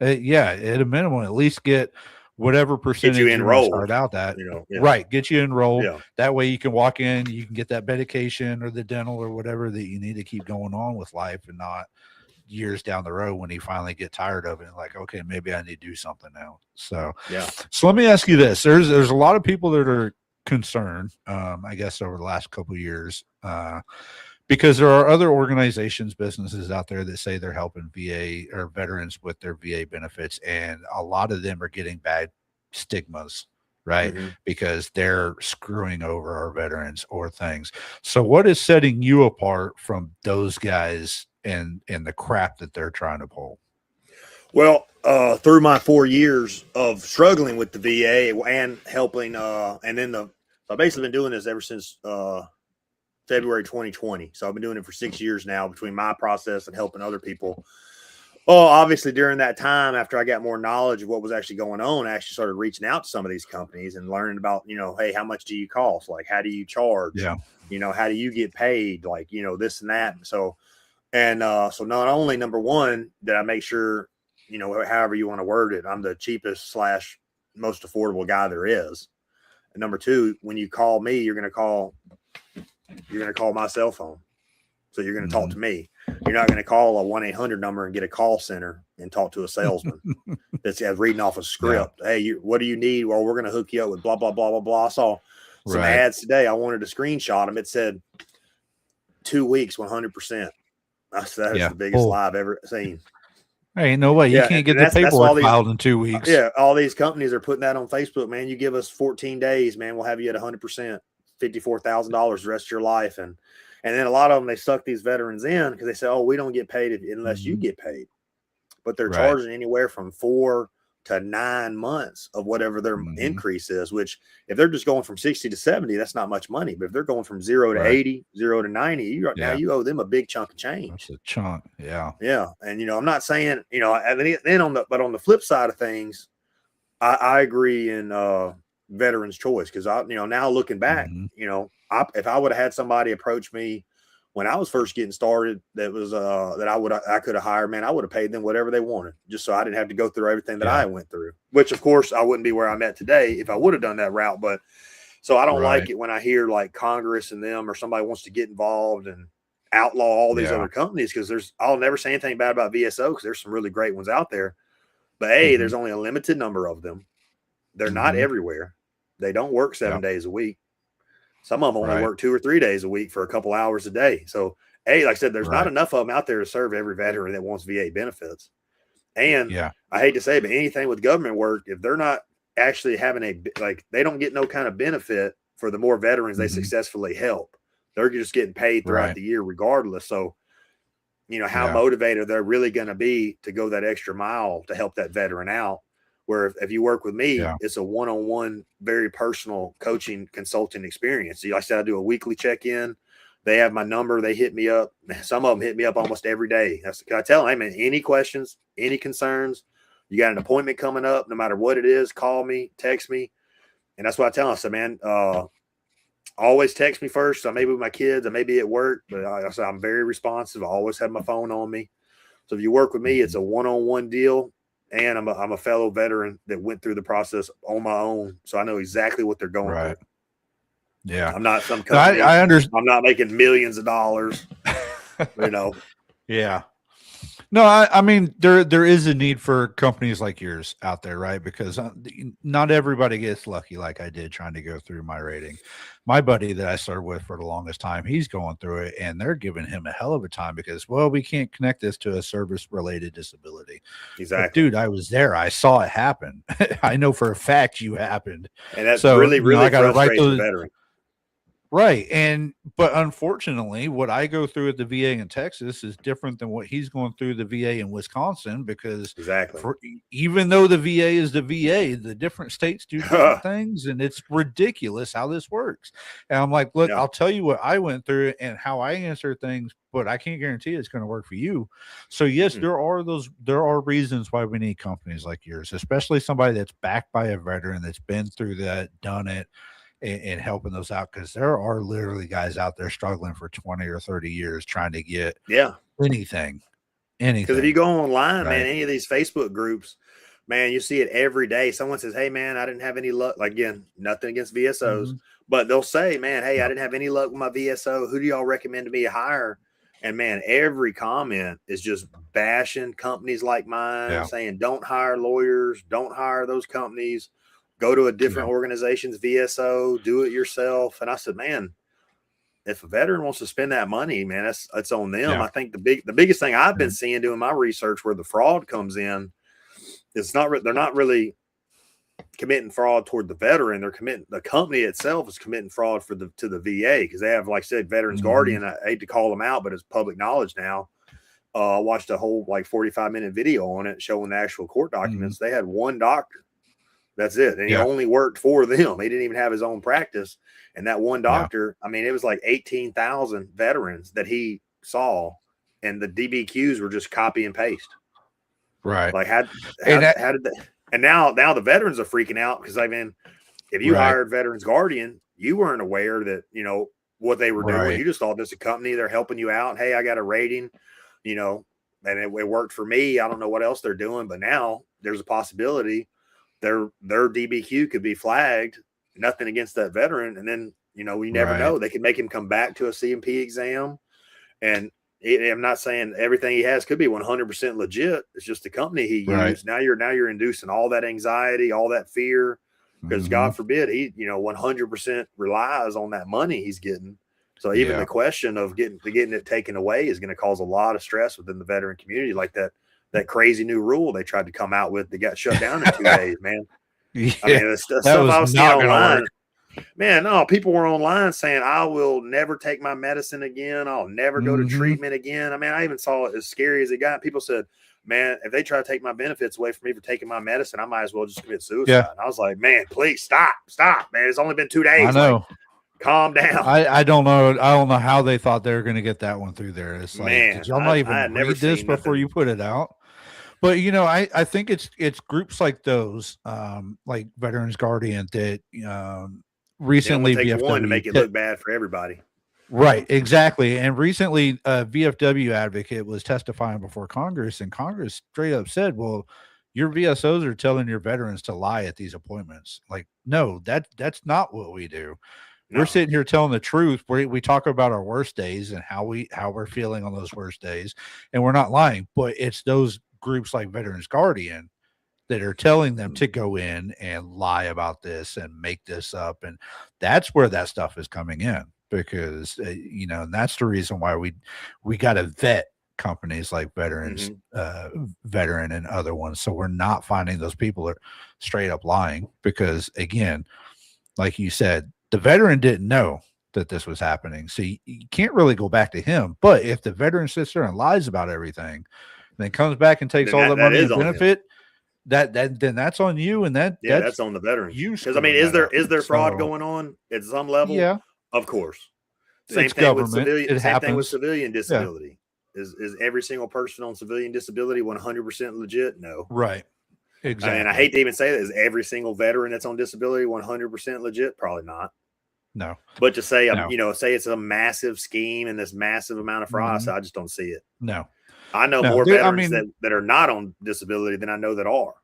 Yeah. At a minimum, at least get whatever percentage you enrolled, start out at, right. Get you enrolled. Yeah. That way you can walk in, you can get that medication or the dental or whatever that you need to keep going on with life, and not years down the road when you finally get tired of it and like, okay, maybe I need to do something now. So, so let me ask you this. There's a lot of people that are concerned, I guess, over the last couple of years, because there are other organizations, businesses out there that say they're helping VA or veterans with their VA benefits, and a lot of them are getting bad stigmas, right? Mm-hmm. Because they're screwing over our veterans or things. So what is setting you apart from those guys and the crap that they're trying to pull? Well, through my 4 years of struggling with the VA and helping, and then I've basically been doing this ever since February 2020. So I've been doing it for 6 years now, between my process and helping other people. Well, obviously during that time, after I got more knowledge of what was actually going on, I actually started reaching out to some of these companies and learning about, hey, how much do you cost? Like, how do you charge? Yeah. How do you get paid? Like, this and that. So not only, number one, did I make sure, however you want to word it, I'm the cheapest / most affordable guy there is. And number two, when you call me, you're going to call my cell phone. So you're going to talk to me. You're not going to call a 1-800 number and get a call center and talk to a salesman that's reading off a script. Yeah. Hey, what do you need? Well, we're going to hook you up with blah, blah, blah, blah, blah. I saw some ads today. I wanted to screenshot them. It said 2 weeks, 100%. That's the biggest lie I've ever seen. Hey, no way. You can't get the paperwork filed in 2 weeks. Yeah. All these companies are putting that on Facebook, man. You give us 14 days, man. We'll have you at 100%, $54,000 the rest of your life. And then a lot of them, they suck these veterans in because they say, oh, we don't get paid unless you get paid. But they're charging anywhere from 4 to 9 months of whatever their increase is, which if they're just going from 60 to 70, that's not much money. But if they're going from 0 to 80, 0 to 90, now you owe them a big chunk of change. That's a chunk. Yeah. Yeah. And, I'm not saying, and then on the flip side of things, I agree in veterans choice. Cause now looking back, if I would have had somebody approach me when I was first getting started, that was that I could have hired, man, I would have paid them whatever they wanted, just so I didn't have to go through everything that I went through, which of course I wouldn't be where I'm at today if I would have done that route. But so I don't like it when I hear like Congress and them or somebody wants to get involved and outlaw all these other companies, because I'll never say anything bad about VSO because there's some really great ones out there. But there's only a limited number of them. They're not everywhere. They don't work 7 days a week. Some of them only work 2 or 3 days a week for a couple hours a day. So, like I said, there's not enough of them out there to serve every veteran that wants VA benefits. And I hate to say it, but anything with government work, if they're not actually having they don't get no kind of benefit for the more veterans they successfully help. They're just getting paid throughout the year regardless. So, how motivated they're really going to be to go that extra mile to help that veteran out. Where if you work with me, it's a one-on-one, very personal coaching consulting experience. So like I said, I do a weekly check-in. They have my number. They hit me up. Some of them hit me up almost every day. Can I tell them, hey, man, any questions, any concerns, you got an appointment coming up, no matter what it is, call me, text me. And that's what I tell them. I said, man, always text me first. So I may be with my kids. I may be at work, but I said, I'm very responsive. I always have my phone on me. So if you work with me, it's a one-on-one deal. And I'm a fellow veteran that went through the process on my own, so I know exactly what they're going through. Yeah, I'm not some company. I understand. I'm not making millions of dollars. Yeah. No, I mean there is a need for companies like yours out there, right? Because not everybody gets lucky like I did trying to go through my rating. My buddy that I started with for the longest time, he's going through it, and they're giving him a hell of a time because, well, we can't connect this to a service-related disability. Exactly. But dude, I was there. I saw it happen. I know for a fact you happened. And that's really I got to write those. Right. But unfortunately, what I go through at the VA in Texas is different than what he's going through the VA in Wisconsin, because Exactly. even though the VA is the VA, the different states do different things, and it's ridiculous how this works. And I'm like, look, I'll tell you what I went through and how I answer things, but I can't guarantee it's going to work for you. So yes, there are reasons why we need companies like yours, especially somebody that's backed by a veteran that's been through that, done it, and helping those out, because there are literally guys out there struggling for 20 or 30 years trying to get anything. Because if you go online, man, any of these Facebook groups, man, you see it every day. Someone says, hey, man, I didn't have any luck. Like, again, nothing against VSOs, but they'll say, man, hey, I didn't have any luck with my VSO. Who do y'all recommend to me to hire? And, man, every comment is just bashing companies like mine, saying don't hire lawyers, don't hire those companies. Go to a different organization's VSO, do it yourself. And I said, man, if a veteran wants to spend that money, man, that's on them. Yeah. I think the biggest thing I've been seeing doing my research where the fraud comes in, they're not really committing fraud toward the veteran. The company itself is committing fraud to the VA, because they have, like I said, Veterans Guardian. I hate to call them out, but it's public knowledge now. I watched a whole 45-minute video on it showing the actual court documents. They had one doctor. That's it. And he only worked for them. He didn't even have his own practice. And that one doctor, I mean, it was like 18,000 veterans that he saw, and the DBQs were just copy and paste. Right. Like how did that? And now the veterans are freaking out, because I mean, if you hired Veterans Guardian, you weren't aware that, what they were doing. You just thought this is a company, they're helping you out. Hey, I got a rating, and it worked for me. I don't know what else they're doing, but now there's a possibility their DBQ could be flagged. Nothing against that veteran, and then we never know. They could make him come back to a CMP exam, and I'm not saying everything he has could be 100% legit. It's just the company he used. Now you're inducing all that anxiety, all that fear, because God forbid he 100% relies on that money he's getting. So even the question of getting it taken away is going to cause a lot of stress within the veteran community, like that crazy new rule they tried to come out with that got shut down in 2 days, man. I mean, the stuff I was seeing online, man, no, people were online saying, I will never take my medicine again. I'll never go to treatment again. I mean, I even saw it as scary as it got. People said, man, if they try to take my benefits away from me for taking my medicine, I might as well just commit suicide. Yeah. And I was like, man, please stop, man. It's only been 2 days. I know. Like, calm down. I don't know. I don't know how they thought they were going to get that one through there. It's like, man, did y'all not even read this before you put it out? But I think it's groups like those, like Veterans Guardian, that recently VFW one to make it look bad for everybody. Right, exactly. And recently, VFW advocate was testifying before Congress, and Congress straight up said, "Well, your VSOs are telling your veterans to lie at these appointments." Like, no, that's not what we do. No. We're sitting here telling the truth. We talk about our worst days and how we're feeling on those worst days, and we're not lying. But it's those groups like Veterans Guardian that are telling them to go in and lie about this and make this up, and that's where that stuff is coming in, because and that's the reason why we got to vet companies like Veterans Veteran and other ones, so we're not finding those people are straight up lying, because again, like you said, the veteran didn't know that this was happening, so you can't really go back to him. But if the veteran sits there and lies about everything, then comes back and takes all the money and benefit, then that's on you, and that's on the veteran. Because I mean, is there fraud going on at some level? Yeah, of course. Same thing with civilian disability. Yeah. Is every single person on civilian disability 100% legit? No. Right. Exactly. I mean, I hate to even say that. Is every single veteran that's on disability 100% legit? Probably not. No. But to say, say it's a massive scheme and this massive amount of fraud, I just don't see it. No. I know more veterans that are not on disability than I know that are.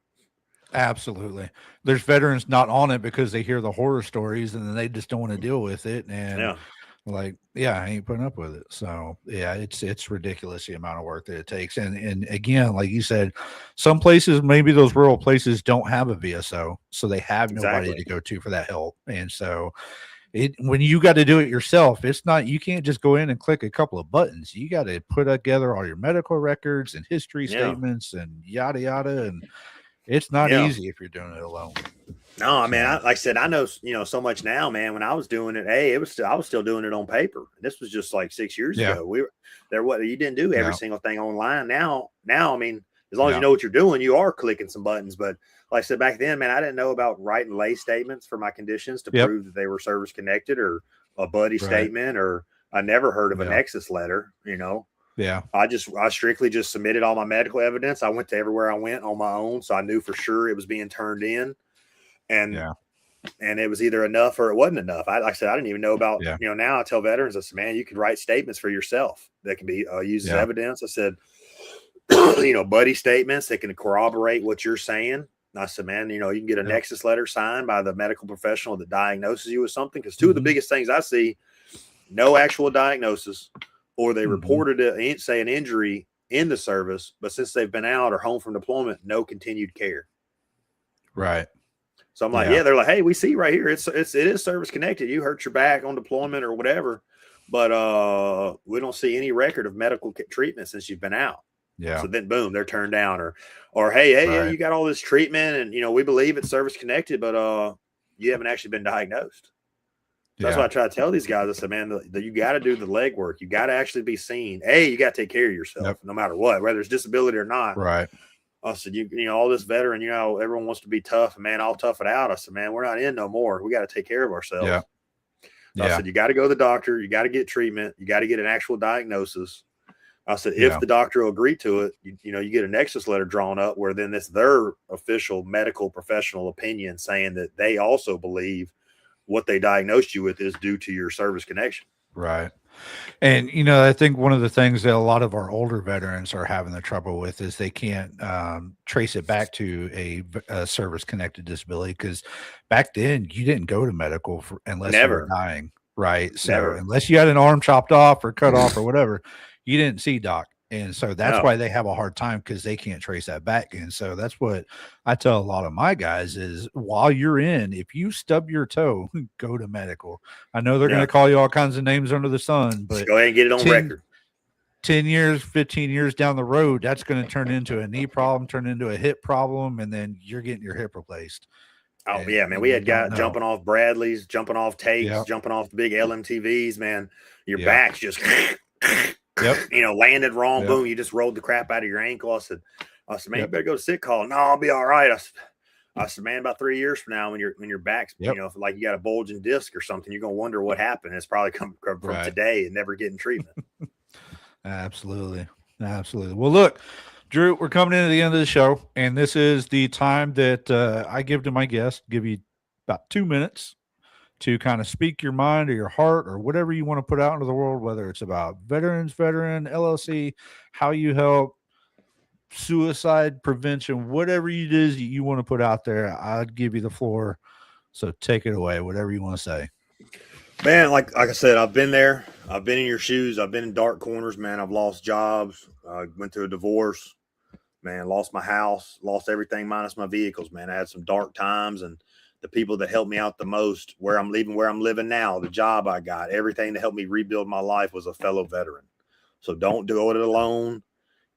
Absolutely. There's veterans not on it because they hear the horror stories and then they just don't want to deal with it. And I ain't putting up with it. So yeah, it's ridiculous the amount of work that it takes. And again, like you said, some places, maybe those rural places don't have a VSO, so they have nobody to go to for that help. And so when you got to do it yourself, it's not, you can't just go in and click a couple of buttons. You got to put together all your medical records and history statements and yada yada, and it's not easy if you're doing it alone. No, man. Like I said, I know so much now, man. When I was doing it, hey, I was still doing it on paper. This was just like 6 years ago. We were there. What you didn't do every single thing online. Now, I mean, as long as you know what you're doing, you are clicking some buttons. But like I said back then, man, I didn't know about writing lay statements for my conditions to prove that they were service connected, or a buddy statement, or I never heard of a nexus letter. Yeah. I strictly just submitted all my medical evidence. I went to everywhere I went on my own, so I knew for sure it was being turned in. And it was either enough or it wasn't enough. Like I said, I didn't even know about, now I tell veterans, I said, man, you can write statements for yourself that can be used as evidence. I said, buddy statements that can corroborate what you're saying. And I said, man, you can get a nexus letter signed by the medical professional that diagnoses you with something. Because two of the biggest things I see, no actual diagnosis, or they reported say an injury in the service, but since they've been out or home from deployment, no continued care. Right. So I'm like, they're like, hey, we see right here. It is service connected. You hurt your back on deployment or whatever, but we don't see any record of medical treatment since you've been out. Yeah. So then boom, they're turned down, or hey, you got all this treatment and, we believe it's service connected, but you haven't actually been diagnosed. So that's why I try to tell these guys. I said, man, you got to do the legwork. You got to actually be seen. You got to take care of yourself no matter what, whether it's disability or not. Right. I said, all this veteran, everyone wants to be tough, and man, I'll tough it out. I said, man, we're not in no more. We got to take care of ourselves. Yeah. So I said, you got to go to the doctor. You got to get treatment. You got to get an actual diagnosis. I said, if the doctor will agree to it, you get a nexus letter drawn up where then it's their official medical professional opinion saying that they also believe what they diagnosed you with is due to your service connection. Right. And, I think one of the things that a lot of our older veterans are having the trouble with is they can't trace it back to a service-connected disability, because back then you didn't go to medical unless you were dying, right? So unless you had an arm chopped off or cut off or whatever, you didn't see doc. And so that's why they have a hard time, because they can't trace that back. And so that's what I tell a lot of my guys is, while you're in, if you stub your toe, go to medical. I know they're going to call you all kinds of names under the sun, but just go ahead and get it on record. 10 years, 15 years down the road, that's going to turn into a knee problem, turn into a hip problem, and then you're getting your hip replaced. Oh, and, yeah, man. We had guys jumping off Bradleys, jumping off tapes, jumping off the big LMTVs, man. Your back's just... landed wrong. Boom, you just rolled the crap out of your ankle. I said, man, you better go to sick call. No, I'll be all right. I said, man, about 3 years from now, when your back's, if like you got a bulging disc or something, you're gonna wonder what happened. It's probably come from today and never getting treatment. Absolutely. Well, look, Drew, we're coming into the end of the show, and this is the time that I give to my guests. Give you about 2 minutes to kind of speak your mind or your heart or whatever you want to put out into the world, whether it's about veteran, LLC, how you help, suicide prevention, whatever it is you want to put out there. I'd give you the floor. So take it away, whatever you want to say. Man, like I said, I've been there. I've been in your shoes. I've been in dark corners, man. I've lost jobs. Went through a divorce, man. Lost my house, lost everything minus my vehicles, man. I had some dark times, and the people that helped me out the most, where I'm living now, the job I got, everything that helped me rebuild my life was a fellow veteran. So don't do it alone.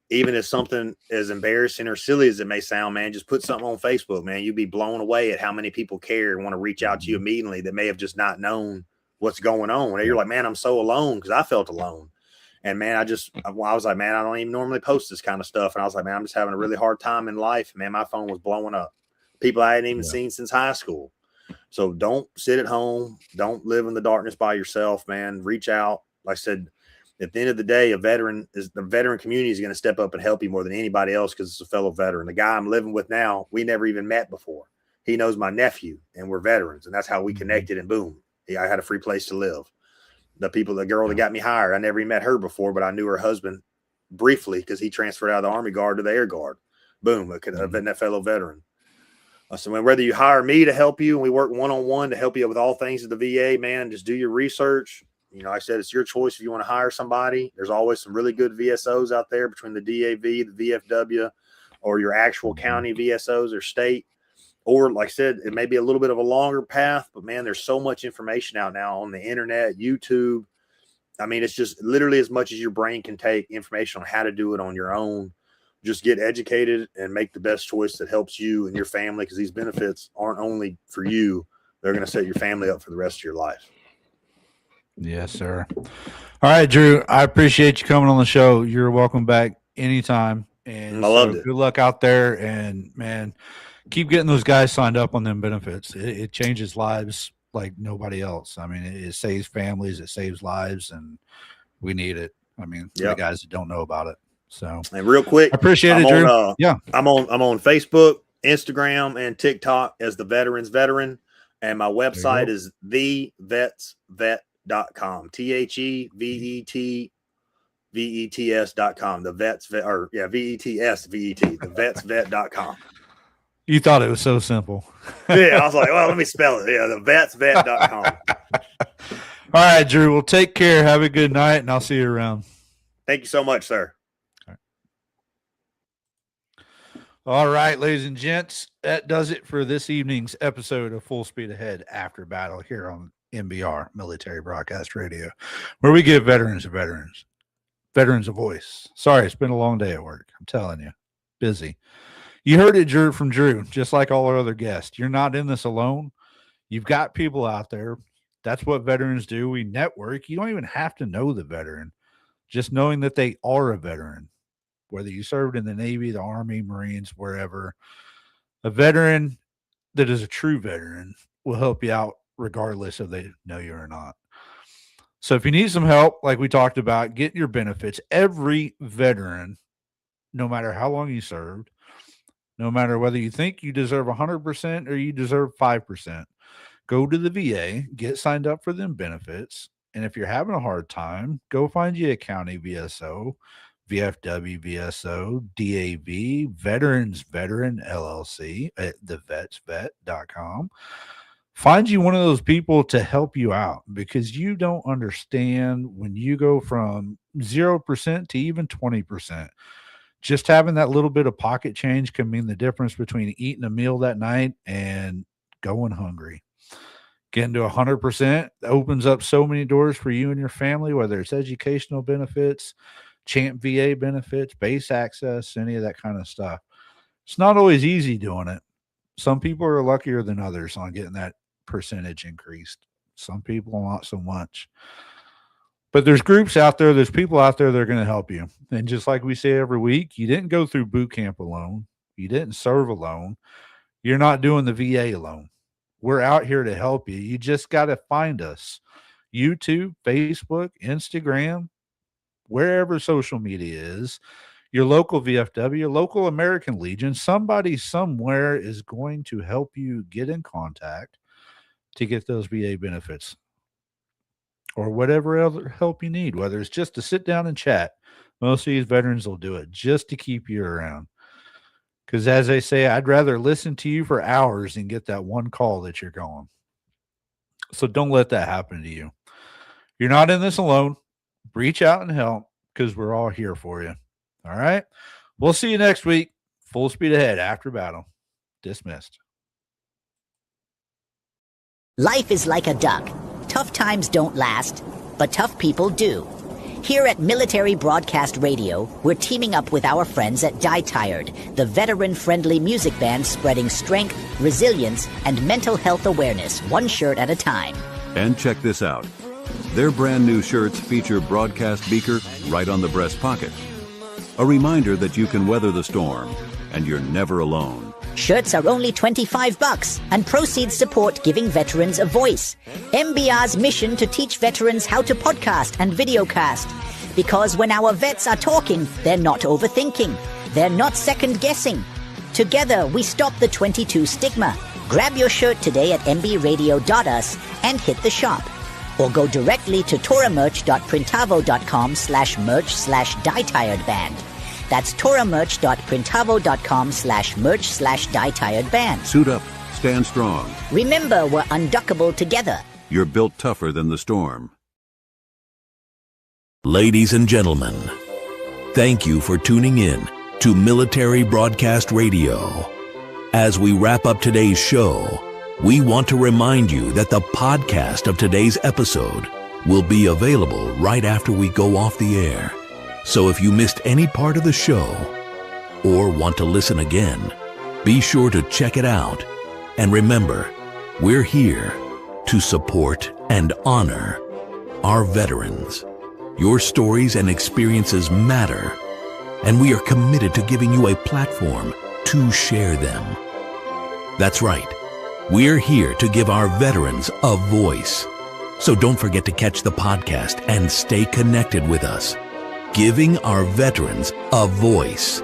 Even if something as embarrassing or silly as it may sound, man, just put something on Facebook, man. You'd be blown away at how many people care and want to reach out to you immediately that may have just not known what's going on. And you're like, man, I'm so alone, because I felt alone. And man, I was like, man, I don't even normally post this kind of stuff. And I was like, man, I'm just having a really hard time in life. Man, my phone was blowing up. People I hadn't even seen since high school. So don't sit at home. Don't live in the darkness by yourself, man. Reach out. Like I said, at the end of the day, the veteran community is going to step up and help you more than anybody else, because it's a fellow veteran. The guy I'm living with now, we never even met before. He knows my nephew, and we're veterans, and that's how we connected. And boom, I had a free place to live. The girl that got me hired, I never even met her before, but I knew her husband briefly because he transferred out of the Army Guard to the Air Guard. Boom, a fellow veteran. So whether you hire me to help you and we work one-on-one to help you with all things at the VA, man, just do your research. Like I said, it's your choice if you want to hire somebody. There's always some really good VSOs out there between the DAV, the VFW, or your actual county VSOs or state. Or like I said, it may be a little bit of a longer path, but man, there's so much information out now on the internet, YouTube. I mean, it's just literally as much as your brain can take information on how to do it on your own. just get educated and make the best choice that helps you and your family, because these benefits aren't only for you, they're going to set your family up for the rest of your life. Yes, sir. All right, Drew, I appreciate you coming on the show. You're welcome back anytime. And I loved it. Good luck out there. And, man, keep getting those guys signed up on them benefits. It changes lives like nobody else. I mean, it saves families, it saves lives, and we need it. I mean, the guys that don't know about it. So, and real quick, I appreciate it, Drew. I'm on Facebook, Instagram, and TikTok as the Veterans Veteran, and my website is thevetsvet.com. THEVETVETS.com. The vets vet, or VETSVET. Thevetsvet.com. You thought it was so simple. Yeah, I was like, well, let me spell it. Yeah, thevetsvet.com. All right, Drew. Well, take care. Have a good night, and I'll see you around. Thank you so much, sir. All right, ladies and gents, that does it for this evening's episode of Full Speed Ahead After Battle here on MBR, Military Broadcast Radio, where we give veterans a voice. Sorry, it's been a long day at work. I'm telling you, busy. You heard it, Drew, from Drew, just like all our other guests. You're not in this alone. You've got people out there. That's what veterans do. We network. You don't even have to know the veteran. Just knowing that they are a veteran, whether you served in the Navy, the Army, Marines, wherever, a veteran that is a true veteran will help you out regardless if they know you or not. So if you need some help, like we talked about, get your benefits. Every veteran, no matter how long you served, no matter whether you think you deserve 100% or you deserve 5%, go to the VA, get signed up for them benefits. And if you're having a hard time, go find you a county VSO, VFW VSO, DAV, Veterans Veteran LLC at thevetsvet.com. Find you one of those people to help you out, because you don't understand when you go from 0% to even 20%. Just having that little bit of pocket change can mean the difference between eating a meal that night and going hungry. Getting to 100% opens up so many doors for you and your family, whether it's educational benefits, Champ VA benefits, base access, any of that kind of stuff. It's not always easy doing it. Some people are luckier than others on getting that percentage increased. Some people not so much. But there's groups out there, there's people out there that are going to help you. And just like we say every week, you didn't go through boot camp alone. You didn't serve alone. You're not doing the VA alone. We're out here to help you. You just got to find us. YouTube, Facebook, Instagram, wherever social media is, your local VFW, your local American Legion, somebody somewhere is going to help you get in contact to get those VA benefits or whatever other help you need, whether it's just to sit down and chat. Most of these veterans will do it just to keep you around. Because as they say, I'd rather listen to you for hours than get that one call that you're going. So don't let that happen to you. You're not in this alone. Reach out and help, because we're all here for you. All right. We'll see you next week. Full speed ahead after battle. Dismissed. Life is like a duck. Tough times don't last, but tough people do. Here at Military Broadcast Radio, we're teaming up with our friends at Die Tired, the veteran-friendly music band spreading strength, resilience, and mental health awareness, one shirt at a time. And check this out. Their brand new shirts feature broadcast beaker right on the breast pocket. A reminder that you can weather the storm, and you're never alone. Shirts are only $25, and proceeds support giving veterans a voice. MBR's mission to teach veterans how to podcast and videocast. Because when our vets are talking, they're not overthinking. They're not second-guessing. Together, we stop the 22 stigma. Grab your shirt today at mbradio.us and hit the shop. Or go directly to toramerch.printavo.com/merch/dietiredband. That's toramerch.printavo.com/merch/dietiredband. Suit up, stand strong. Remember, we're unduckable together. You're built tougher than the storm. Ladies and gentlemen, thank you for tuning in to Military Broadcast Radio. As we wrap up today's show, we want to remind you that the podcast of today's episode will be available right after we go off the air. So if you missed any part of the show, or want to listen again, be sure to check it out. And remember, we're here to support and honor our veterans. Your stories and experiences matter, and we are committed to giving you a platform to share them. That's right. We're here to give our veterans a voice. So don't forget to catch the podcast and stay connected with us. Giving our veterans a voice.